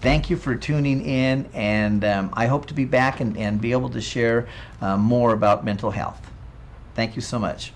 [SPEAKER 1] Thank you for tuning in, and I hope to be back and be able to share more about mental health. Thank you so much.